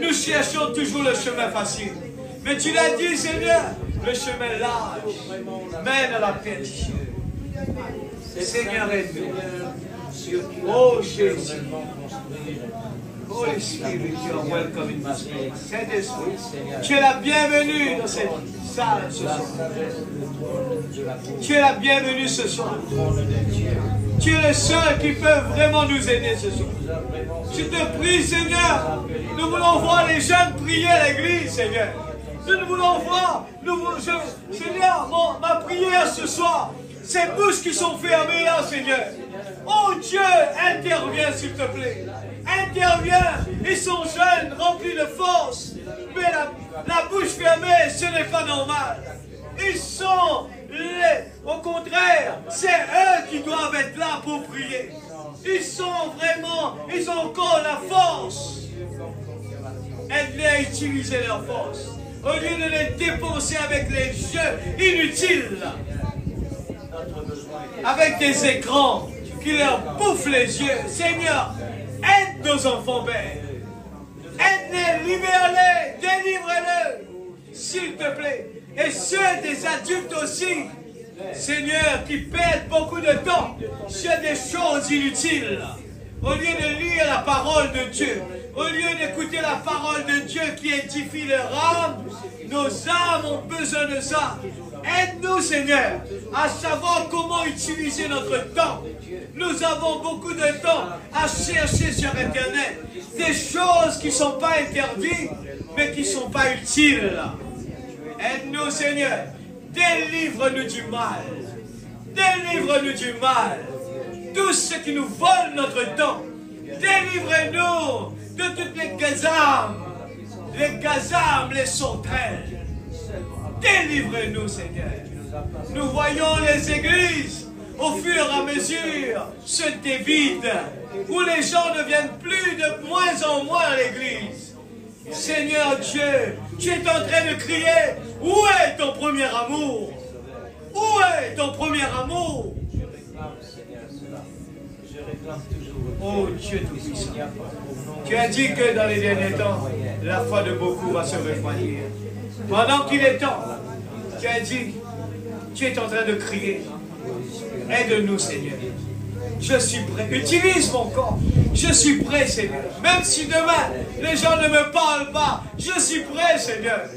nous cherchons toujours le chemin facile. Mais tu l'as dit, Seigneur, le chemin large mène à la perdition. Seigneur, aide-nous. Oh Jésus. Holy Spirit, you are welcome in this place. Saint-Esprit, tu es la bienvenue dans cette salle ce soir. Tu es la bienvenue ce soir. Tu es le seul qui peut vraiment nous aider ce soir. Je te prie, Seigneur, nous voulons voir les jeunes prier à l'église, Seigneur. Nous voulons voir, Seigneur, ma prière ce soir, ces bouches qui sont fermées là, Seigneur. Oh Dieu, interviens s'il te plaît. Interviens. Ils sont jeunes, remplis de force. Mais la bouche fermée, ce n'est pas normal. Ils sont, au contraire, c'est eux qui doivent être là pour prier. Ils sont vraiment, ils ont encore la force. Aide-les à utiliser leur force. Au lieu de les dépenser avec les jeux inutiles. Avec des écrans qui leur bouffent les yeux. Seigneur, aide nos enfants, Père. Aide-les, libère-les, délivre-les, s'il te plaît. Et ceux des adultes aussi, Seigneur, qui perdent beaucoup de temps sur des choses inutiles. Au lieu de lire la parole de Dieu, au lieu d'écouter la parole de Dieu qui édifie leur âme, nos âmes ont besoin de ça. Aide-nous, Seigneur, à savoir comment utiliser notre temps. Nous avons beaucoup de temps à chercher sur Internet des choses qui ne sont pas interdites, mais qui ne sont pas utiles. Aide-nous, Seigneur. Délivre-nous du mal. Délivre-nous du mal. Tout ce qui nous vole notre temps. Délivre-nous de toutes les gazarmes, les sauterelles. Délivre-nous, Seigneur. Nous voyons les églises, au fur et à mesure, se dévident. où les gens ne viennent plus de moins en moins à l'église. Seigneur Dieu, tu es en train de crier, où est ton premier amour? Où est ton premier amour? Oh Dieu Tout-Puissant, tu as dit que dans les derniers temps, la foi de beaucoup va se refroidir. Pendant qu'il est temps, tu as dit, tu es en train de crier, aide-nous Seigneur. Je suis prêt, utilise mon corps, je suis prêt Seigneur. Même si demain, les gens ne me parlent pas, je suis prêt Seigneur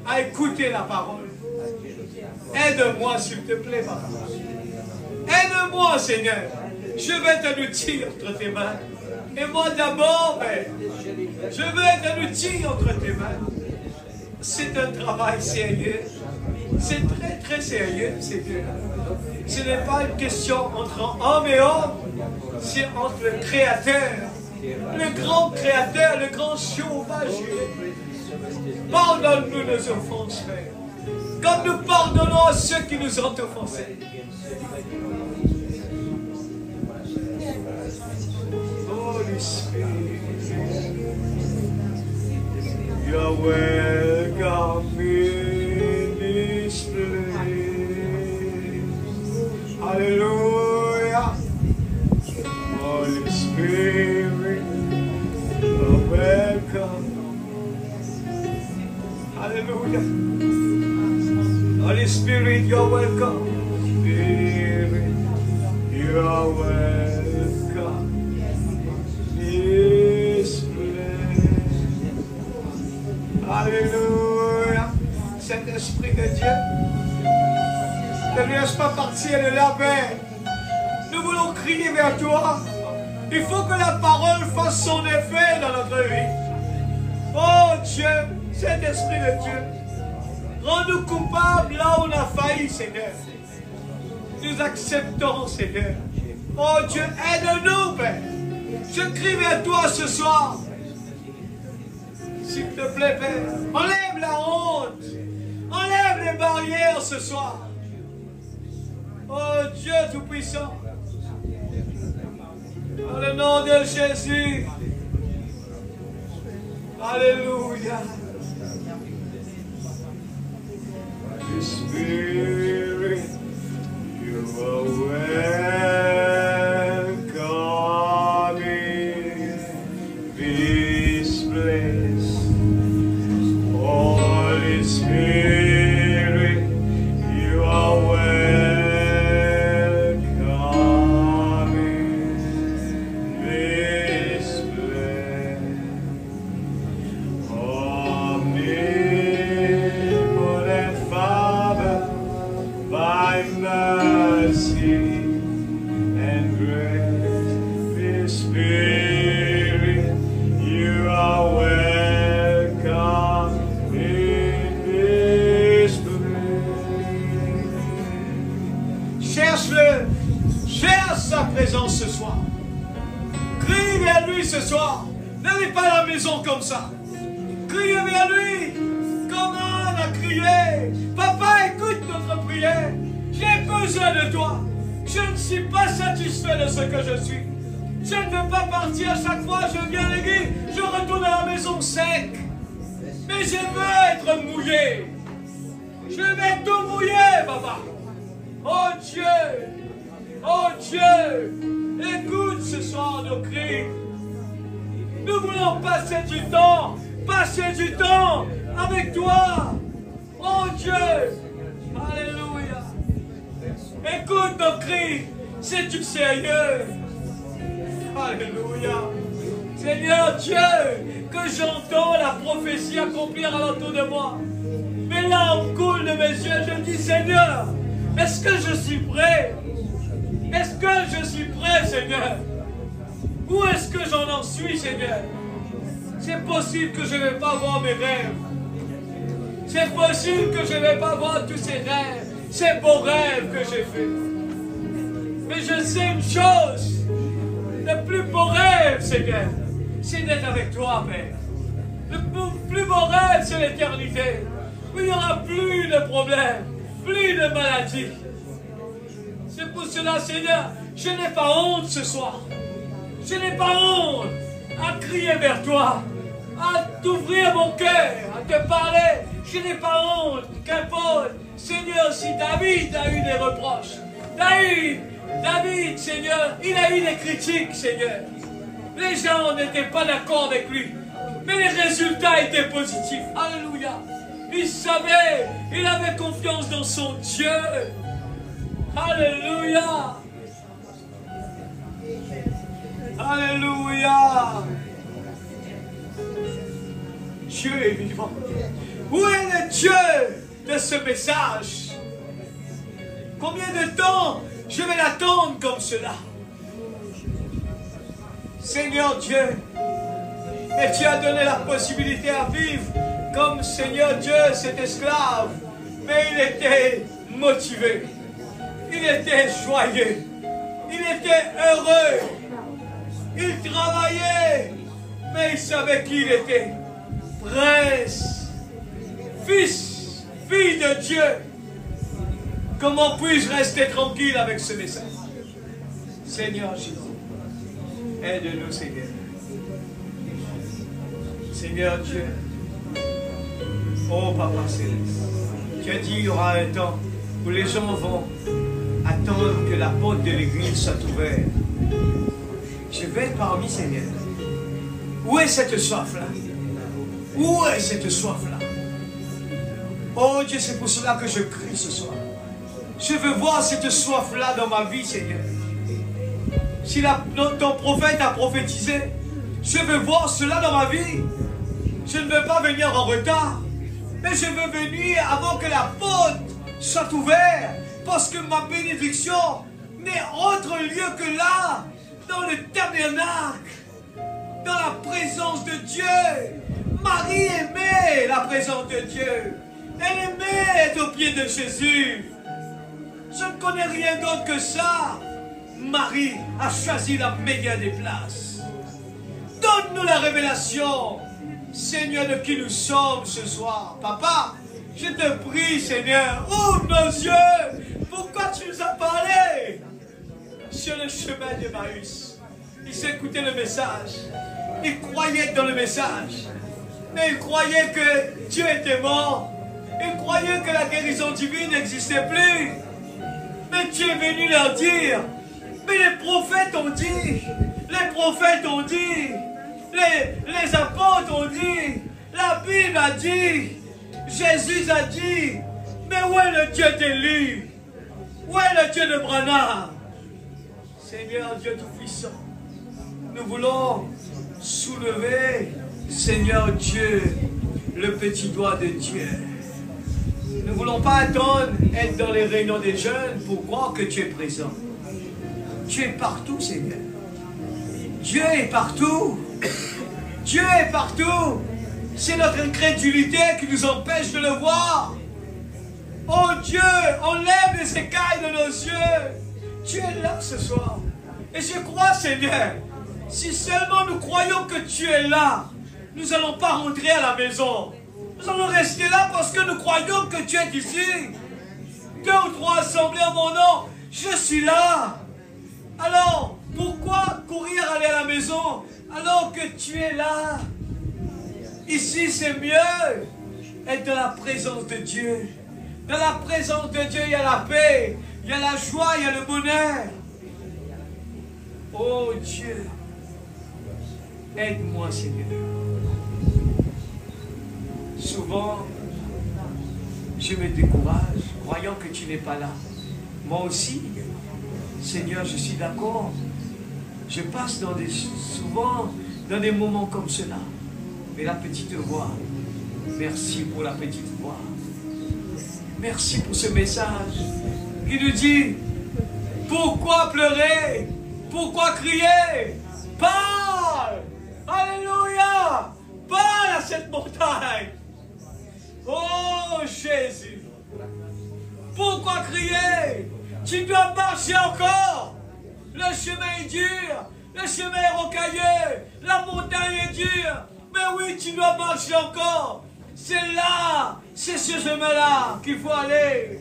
à écouter la parole. Aide-moi s'il te plaît papa. Aide-moi Seigneur. Je vais être un outil entre tes mains. Et moi d'abord, Père, je veux être un outil entre tes mains. C'est un travail sérieux. C'est très très sérieux, Seigneur. Ce n'est pas une question entre homme et homme. C'est entre le Créateur, le grand Créateur, le grand Jéhovah Jireh. Pardonne-nous nos offenses, Père. Comme nous pardonnons à ceux qui nous ont offensés. Holy Spirit, you're welcome in this place. Hallelujah. Holy Spirit, you're welcome. Hallelujah. Holy Spirit, you're welcome. Spirit, you're welcome. Alléluia. Saint-Esprit de Dieu, ne laisse pas partir de la paix. Nous voulons crier vers toi. Il faut que la parole fasse son effet dans notre vie. Oh Dieu, Saint-Esprit de Dieu, rends-nous coupables là où on a failli, Seigneur. Nous acceptons, Seigneur. Oh Dieu, aide-nous, Père. Je crie vers toi ce soir. S'il te plaît, Père, enlève la honte. Enlève les barrières ce soir. Oh Dieu Tout-Puissant. Dans le nom de Jésus. Alléluia. Spirit, you are welcome in this place. Holy Spirit, you are welcome in this place. Omnipotent Father, by mercy and grace, this Spirit, you are welcome in this place. Cherche-le, cherche sa présence ce soir. Crie vers lui ce soir. N'allez pas à la maison comme ça. Criez vers lui comme Anne a crié. Papa, écoute notre prière. J'ai besoin de toi. Je ne suis pas satisfait de ce que je suis. Je ne veux pas partir à chaque fois. Je viens à l'église, je retourne à la maison sec. Mais je veux être mouillé. Je vais tout mouiller, papa. Oh Dieu, oh Dieu, écoute ce soir nos cris. Nous voulons passer du temps avec toi. Oh Dieu, alléluia. Écoute nos cris, c'est du sérieux. Alléluia. Seigneur Dieu, que j'entends la prophétie accomplir alentour de moi. Mais là, on coule de mes yeux, je dis Seigneur, est-ce que je suis prêt? Est-ce que je suis prêt, Seigneur? Où est-ce que j'en suis, Seigneur? C'est possible que je ne vais pas voir mes rêves. C'est possible que je ne vais pas voir tous ces rêves, ces beaux rêves que j'ai faits. Mais je sais une chose, le plus beau rêve, Seigneur, c'est d'être avec toi, Père. Le plus beau rêve, c'est l'éternité. Où il n'y aura plus de problèmes, plus de maladies. C'est pour cela, Seigneur, je n'ai pas honte ce soir. Je n'ai pas honte à crier vers toi, à t'ouvrir mon cœur, à te parler. Je n'ai pas honte, qu'importe. Seigneur, si David a eu des reproches, David, Seigneur, il a eu des critiques, Seigneur. Les gens n'étaient pas d'accord avec lui, mais les résultats étaient positifs. Alléluia. Il savait, il avait confiance dans son Dieu. Alléluia. Alléluia. Dieu est vivant. Où est le Dieu de ce message? Combien de temps je vais l'attendre comme cela? Seigneur Dieu, et tu as donné la possibilité à vivre comme Seigneur Dieu, cet esclave. Mais il était motivé, il était joyeux, il était heureux, il travaillait, mais il savait qui il était. Prince, fils, fille de Dieu. Comment puis-je rester tranquille avec ce message? Seigneur Jésus, aide-nous, Seigneur. Seigneur Dieu, oh Papa Céleste, tu as dit il y aura un temps où les gens vont attendre que la porte de l'église soit ouverte. Je vais être parmi, Seigneur. Où est cette soif-là? Où est cette soif-là? Oh Dieu, c'est pour cela que je crie ce soir. Je veux voir cette soif-là dans ma vie, Seigneur. Si ton prophète a prophétisé, je veux voir cela dans ma vie. Je ne veux pas venir en retard, mais je veux venir avant que la porte soit ouverte, parce que ma bénédiction n'est autre lieu que là, dans le tabernacle, dans la présence de Dieu. Marie aimait la présence de Dieu. Elle aimait être au pied de Jésus. Je ne connais rien d'autre que ça. Marie a choisi la meilleure des places. Donne-nous la révélation, Seigneur, de qui nous sommes ce soir. Papa, je te prie, Seigneur, ouvre nos yeux. Pourquoi tu nous as parlé? Sur le chemin d'Emmaüs, ils écoutaient le message. Ils croyaient dans le message. Mais ils croyaient que Dieu était mort. Ils croyaient que la guérison divine n'existait plus. Mais tu es venu leur dire, mais les prophètes ont dit, les apôtres ont dit, la Bible a dit, Jésus a dit, mais où est le Dieu d'élu? Où est le Dieu de Branham? Seigneur Dieu Tout-Puissant, nous voulons soulever, Seigneur Dieu, le petit doigt de Dieu. Nous ne voulons pas attendre être dans les réunions des jeunes pour croire que tu es présent. Tu es partout, Seigneur. Dieu est partout. Dieu est partout. C'est notre incrédulité qui nous empêche de le voir. Oh Dieu, enlève les écailles de nos yeux. Tu es là ce soir. Et je crois, Seigneur, si seulement nous croyons que tu es là, nous n'allons pas rentrer à la maison. Nous allons rester là parce que nous croyons que tu es ici. 2 ou 3 assemblées en mon nom, je suis là. Alors, pourquoi courir aller à la maison alors que tu es là? Ici, c'est mieux être dans la présence de Dieu. Dans la présence de Dieu, il y a la paix, il y a la joie, il y a le bonheur. Oh Dieu, aide-moi, Seigneur. Souvent, je me décourage, croyant que tu n'es pas là. Moi aussi, Seigneur, je suis d'accord. Je passe souvent dans des moments comme cela. Mais la petite voix, merci pour la petite voix. Merci pour ce message qui nous dit, pourquoi pleurer? Pourquoi crier? Parle! Alléluia! Parle à cette montagne! Oh Jésus! Pourquoi crier? Tu dois marcher encore! Le chemin est dur! Le chemin est rocailleux! La montagne est dure! Mais oui, tu dois marcher encore! C'est là! C'est ce chemin-là qu'il faut aller!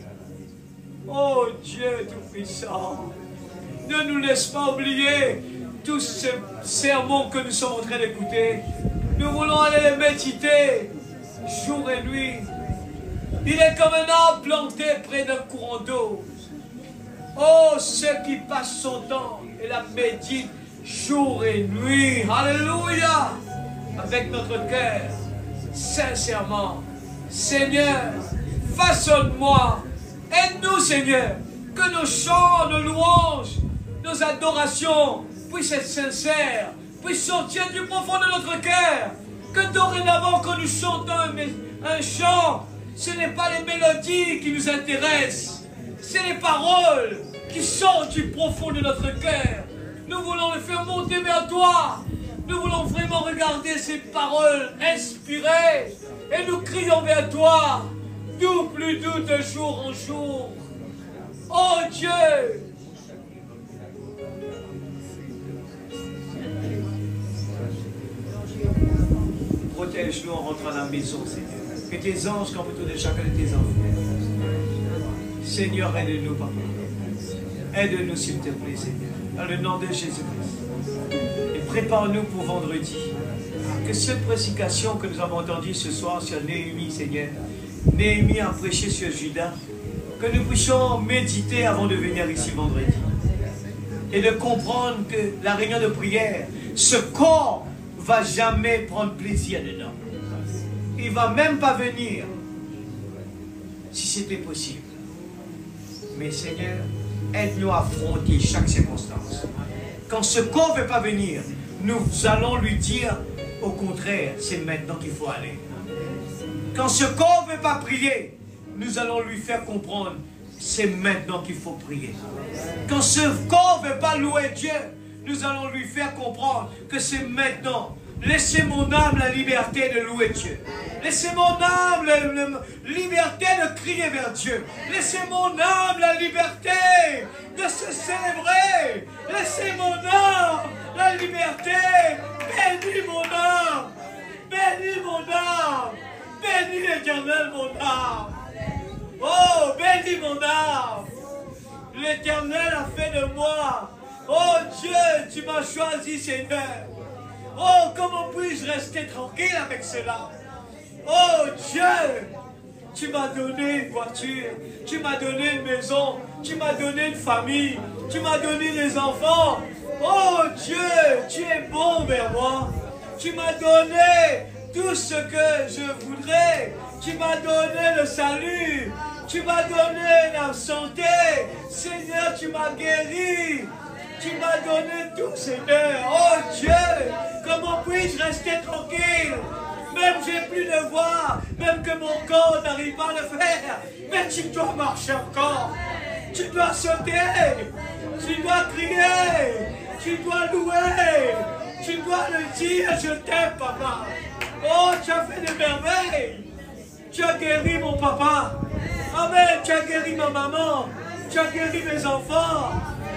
Oh Dieu Tout-Puissant! Ne nous laisse pas oublier tous ces sermons que nous sommes en train d'écouter, nous voulons aller les méditer jour et nuit. Il est comme un arbre planté près d'un courant d'eau. Oh, ceux qui passent son temps et la méditent jour et nuit. Alléluia! Avec notre cœur, sincèrement. Seigneur, façonne-moi. Aide-nous, Seigneur, que nos chants, nos louanges, nos adorations puissent être sincères, puissent sortir du profond de notre cœur. Que dorénavant, quand nous chantons un chant, ce n'est pas les mélodies qui nous intéressent, c'est les paroles qui sortent du profond de notre cœur. Nous voulons les faire monter vers toi. Nous voulons vraiment regarder ces paroles inspirées et nous crions vers toi, doux plus doux de jour en jour. Oh Dieu! Protège-nous en rentrant à la maison, Seigneur. Que tes anges campent autour de chacun de tes enfants. Seigneur, aide-nous, Papa. Aide-nous, s'il te plaît, Seigneur. Dans le nom de Jésus-Christ. Et prépare-nous pour vendredi. Que cette prédication que nous avons entendue ce soir sur Néhémie, Seigneur, Néhémie a prêché sur Judas, que nous puissions méditer avant de venir ici vendredi. Et de comprendre que la réunion de prière, ce corps ne va jamais prendre plaisir dedans. Il ne va même pas venir si c'était possible. Mais Seigneur, aide-nous à affronter chaque circonstance. Quand ce corps ne veut pas venir, nous allons lui dire, au contraire, c'est maintenant qu'il faut aller. Quand ce corps ne veut pas prier, nous allons lui faire comprendre, c'est maintenant qu'il faut prier. Quand ce corps ne veut pas louer Dieu, nous allons lui faire comprendre que c'est maintenant. Laissez mon âme la liberté de louer Dieu. Laissez mon âme la liberté de crier vers Dieu. Laissez mon âme la liberté de se célébrer. Laissez mon âme la liberté. Bénis mon âme. Bénis mon âme. Bénis l'Éternel mon âme. Oh, bénis mon âme. L'Éternel a fait de moi. Oh Dieu, tu m'as choisi, Seigneur. Oh, comment puis-je rester tranquille avec cela? Oh Dieu, tu m'as donné une voiture, tu m'as donné une maison, tu m'as donné une famille, tu m'as donné des enfants. Oh Dieu, tu es bon vers moi. Tu m'as donné tout ce que je voudrais. Tu m'as donné le salut. Tu m'as donné la santé. Seigneur, tu m'as guéri. Tu m'as donné tout, Seigneur. Oh Dieu, comment puis-je rester tranquille? Même j'ai plus de voix, même que mon corps n'arrive pas à le faire. Mais tu dois marcher encore. Tu dois sauter. Tu dois crier. Tu dois louer. Tu dois le dire, je t'aime, papa. Oh, tu as fait des merveilles. Tu as guéri mon papa. Amen. Tu as guéri ma maman. Tu as guéri mes enfants.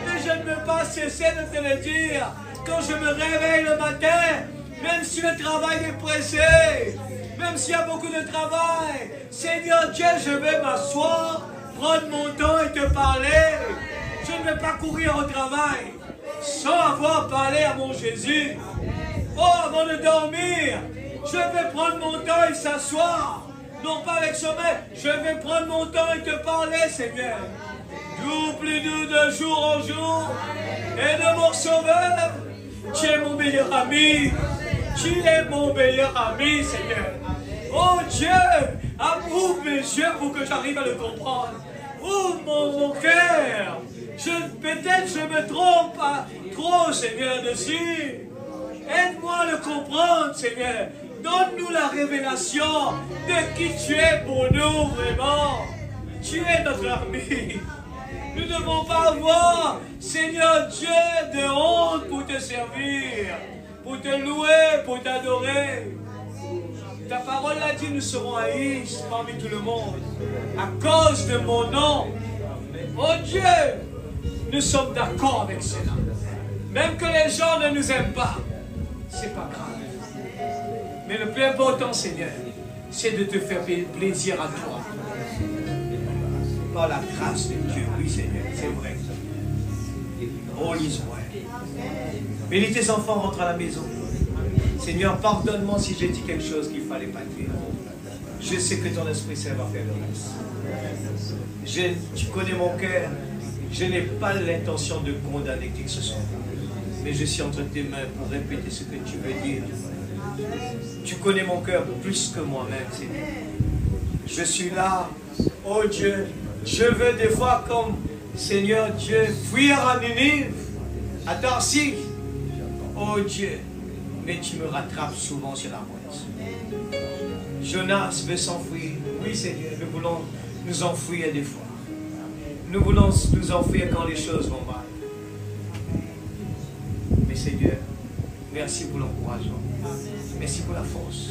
Et je ne veux pas cesser de te le dire. Quand je me réveille le matin, même si le travail est pressé, même s'il y a beaucoup de travail, Seigneur Dieu, je vais m'asseoir, prendre mon temps et te parler. Je ne vais pas courir au travail sans avoir parlé à mon Jésus. Oh, avant de dormir, je vais prendre mon temps et s'asseoir. Non pas avec sommeil, je vais prendre mon temps et te parler, Seigneur. Doux plus doux de jour en jour, et de mon sauveur, tu es mon meilleur ami. Tu es mon meilleur ami, Seigneur. Oh Dieu, ouvre mes yeux pour que j'arrive à le comprendre. Ouvre mon cœur. Peut-être je me trompe trop, Seigneur, dessus. Aide-moi à le comprendre, Seigneur. Donne-nous la révélation de qui tu es pour nous, vraiment. Tu es notre ami. Nous ne devons pas avoir, Seigneur Dieu, de honte pour te servir, pour te louer, pour t'adorer. Ta parole l'a dit, nous serons haïs parmi tout le monde, à cause de mon nom. Oh Dieu, nous sommes d'accord avec cela. Même que les gens ne nous aiment pas, c'est pas grave. Mais le plus important, Seigneur, c'est de te faire plaisir à toi. Par la grâce de Dieu, oui Seigneur, c'est vrai. Oh l'Israël. Bénis tes enfants, rentre à la maison. Seigneur, pardonne-moi si j'ai dit quelque chose qu'il ne fallait pas dire. Je sais que ton Esprit Saint va faire le reste. Tu connais mon cœur. Je n'ai pas l'intention de condamner qui que ce soit. Mais je suis entre tes mains pour répéter ce que tu veux dire. Tu connais mon cœur plus que moi-même, Seigneur. Je suis là. Oh Dieu, je veux des fois comme Seigneur Dieu fuir à Ninive, à Tarsis. Oh Dieu, mais tu me rattrapes souvent sur la route. Jonas veut s'enfuir. Oui Seigneur, nous voulons nous enfuir des fois. Nous voulons nous enfuir quand les choses vont mal. Mais Seigneur, merci pour l'encouragement. Merci pour la force.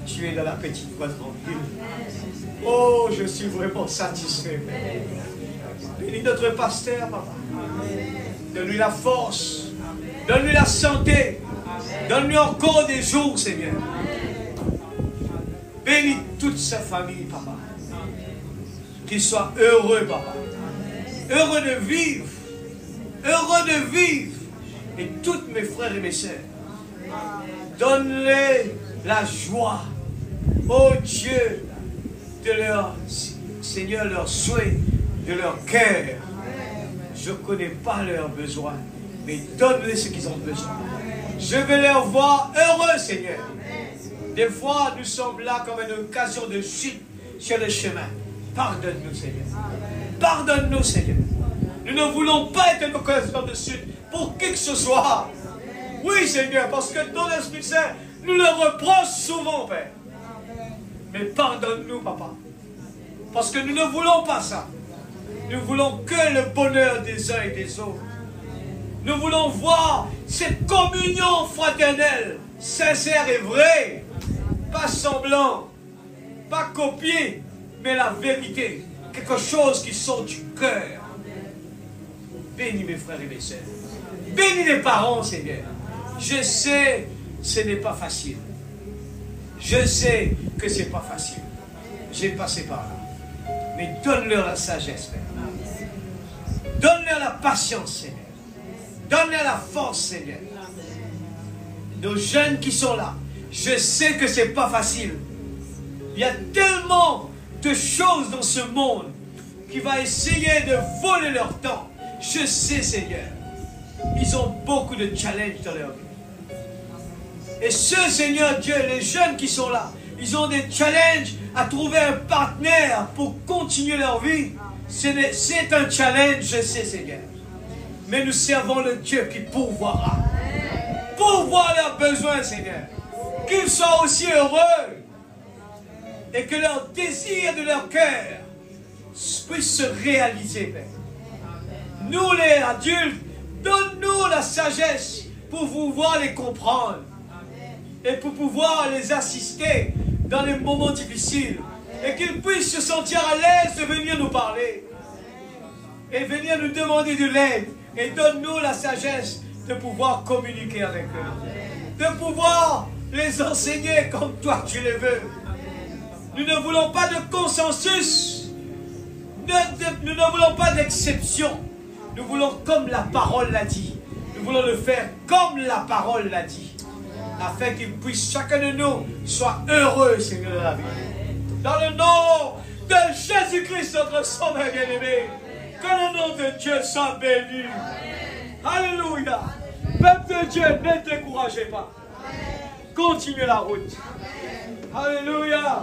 Tu es dans la petite voie tranquille. Oh, je suis vraiment satisfait. Bénis notre pasteur, papa. Donne-lui la force. Donne-lui la santé. Donne-lui encore des jours, Seigneur. Bénis toute sa famille, papa. Qu'il soit heureux, papa. Heureux de vivre. Heureux de vivre. Et tous mes frères et mes sœurs. Donne-les la joie. Oh Dieu, de leur, Seigneur, leur souhait, de leur cœur. Je ne connais pas leurs besoins, mais donne-les ce qu'ils ont besoin. Je vais les voir heureux, Seigneur. Des fois, nous sommes là comme une occasion de chute sur le chemin. Pardonne-nous, Seigneur. Pardonne-nous, Seigneur. Nous ne voulons pas être une occasion de chute pour qui que ce soit. Oui, Seigneur, parce que ton Esprit Saint nous le reproche souvent, Père. Mais pardonne-nous, Papa. Parce que nous ne voulons pas ça. Nous voulons que le bonheur des uns et des autres. Nous voulons voir cette communion fraternelle, sincère et vraie. Pas semblant, pas copier, mais la vérité. Quelque chose qui sort du cœur. Bénis mes frères et mes sœurs. Bénis les parents, Seigneur. Je sais, ce n'est pas facile. Je sais que ce n'est pas facile. J'ai passé par là. Mais donne-leur la sagesse, Père. Donne-leur la patience, Seigneur. Donne-leur la force, Seigneur. Nos jeunes qui sont là, je sais que ce n'est pas facile. Il y a tellement de choses dans ce monde qui va essayer de voler leur temps. Je sais, Seigneur. Ils ont beaucoup de challenges dans leur vie. Et ceux, Seigneur Dieu, les jeunes qui sont là, ils ont des challenges à trouver un partenaire pour continuer leur vie. C'est un challenge, je sais, Seigneur. Mais nous servons le Dieu qui pourvoira. Pourvoir leurs besoins, Seigneur. Qu'ils soient aussi heureux. Et que leur désir de leur cœur puisse se réaliser, Père. Nous, les adultes, donne-nous la sagesse pour pouvoir les comprendre. Et pour pouvoir les assister dans les moments difficiles. Et qu'ils puissent se sentir à l'aise de venir nous parler. Et venir nous demander de l'aide. Et donne-nous la sagesse de pouvoir communiquer avec eux. De pouvoir les enseigner comme toi tu les veux. Nous ne voulons pas de consensus. Nous ne voulons pas d'exception. Nous voulons comme la parole l'a dit. Nous voulons le faire comme la parole l'a dit. Afin qu'il puisse, chacun de nous, soit heureux, Seigneur de la vie. Dans le nom de Jésus-Christ, notre Sauveur bien-aimé, que le nom de Dieu soit béni. Alléluia. Peuple de Dieu, ne découragez pas. Continuez la route. Alléluia.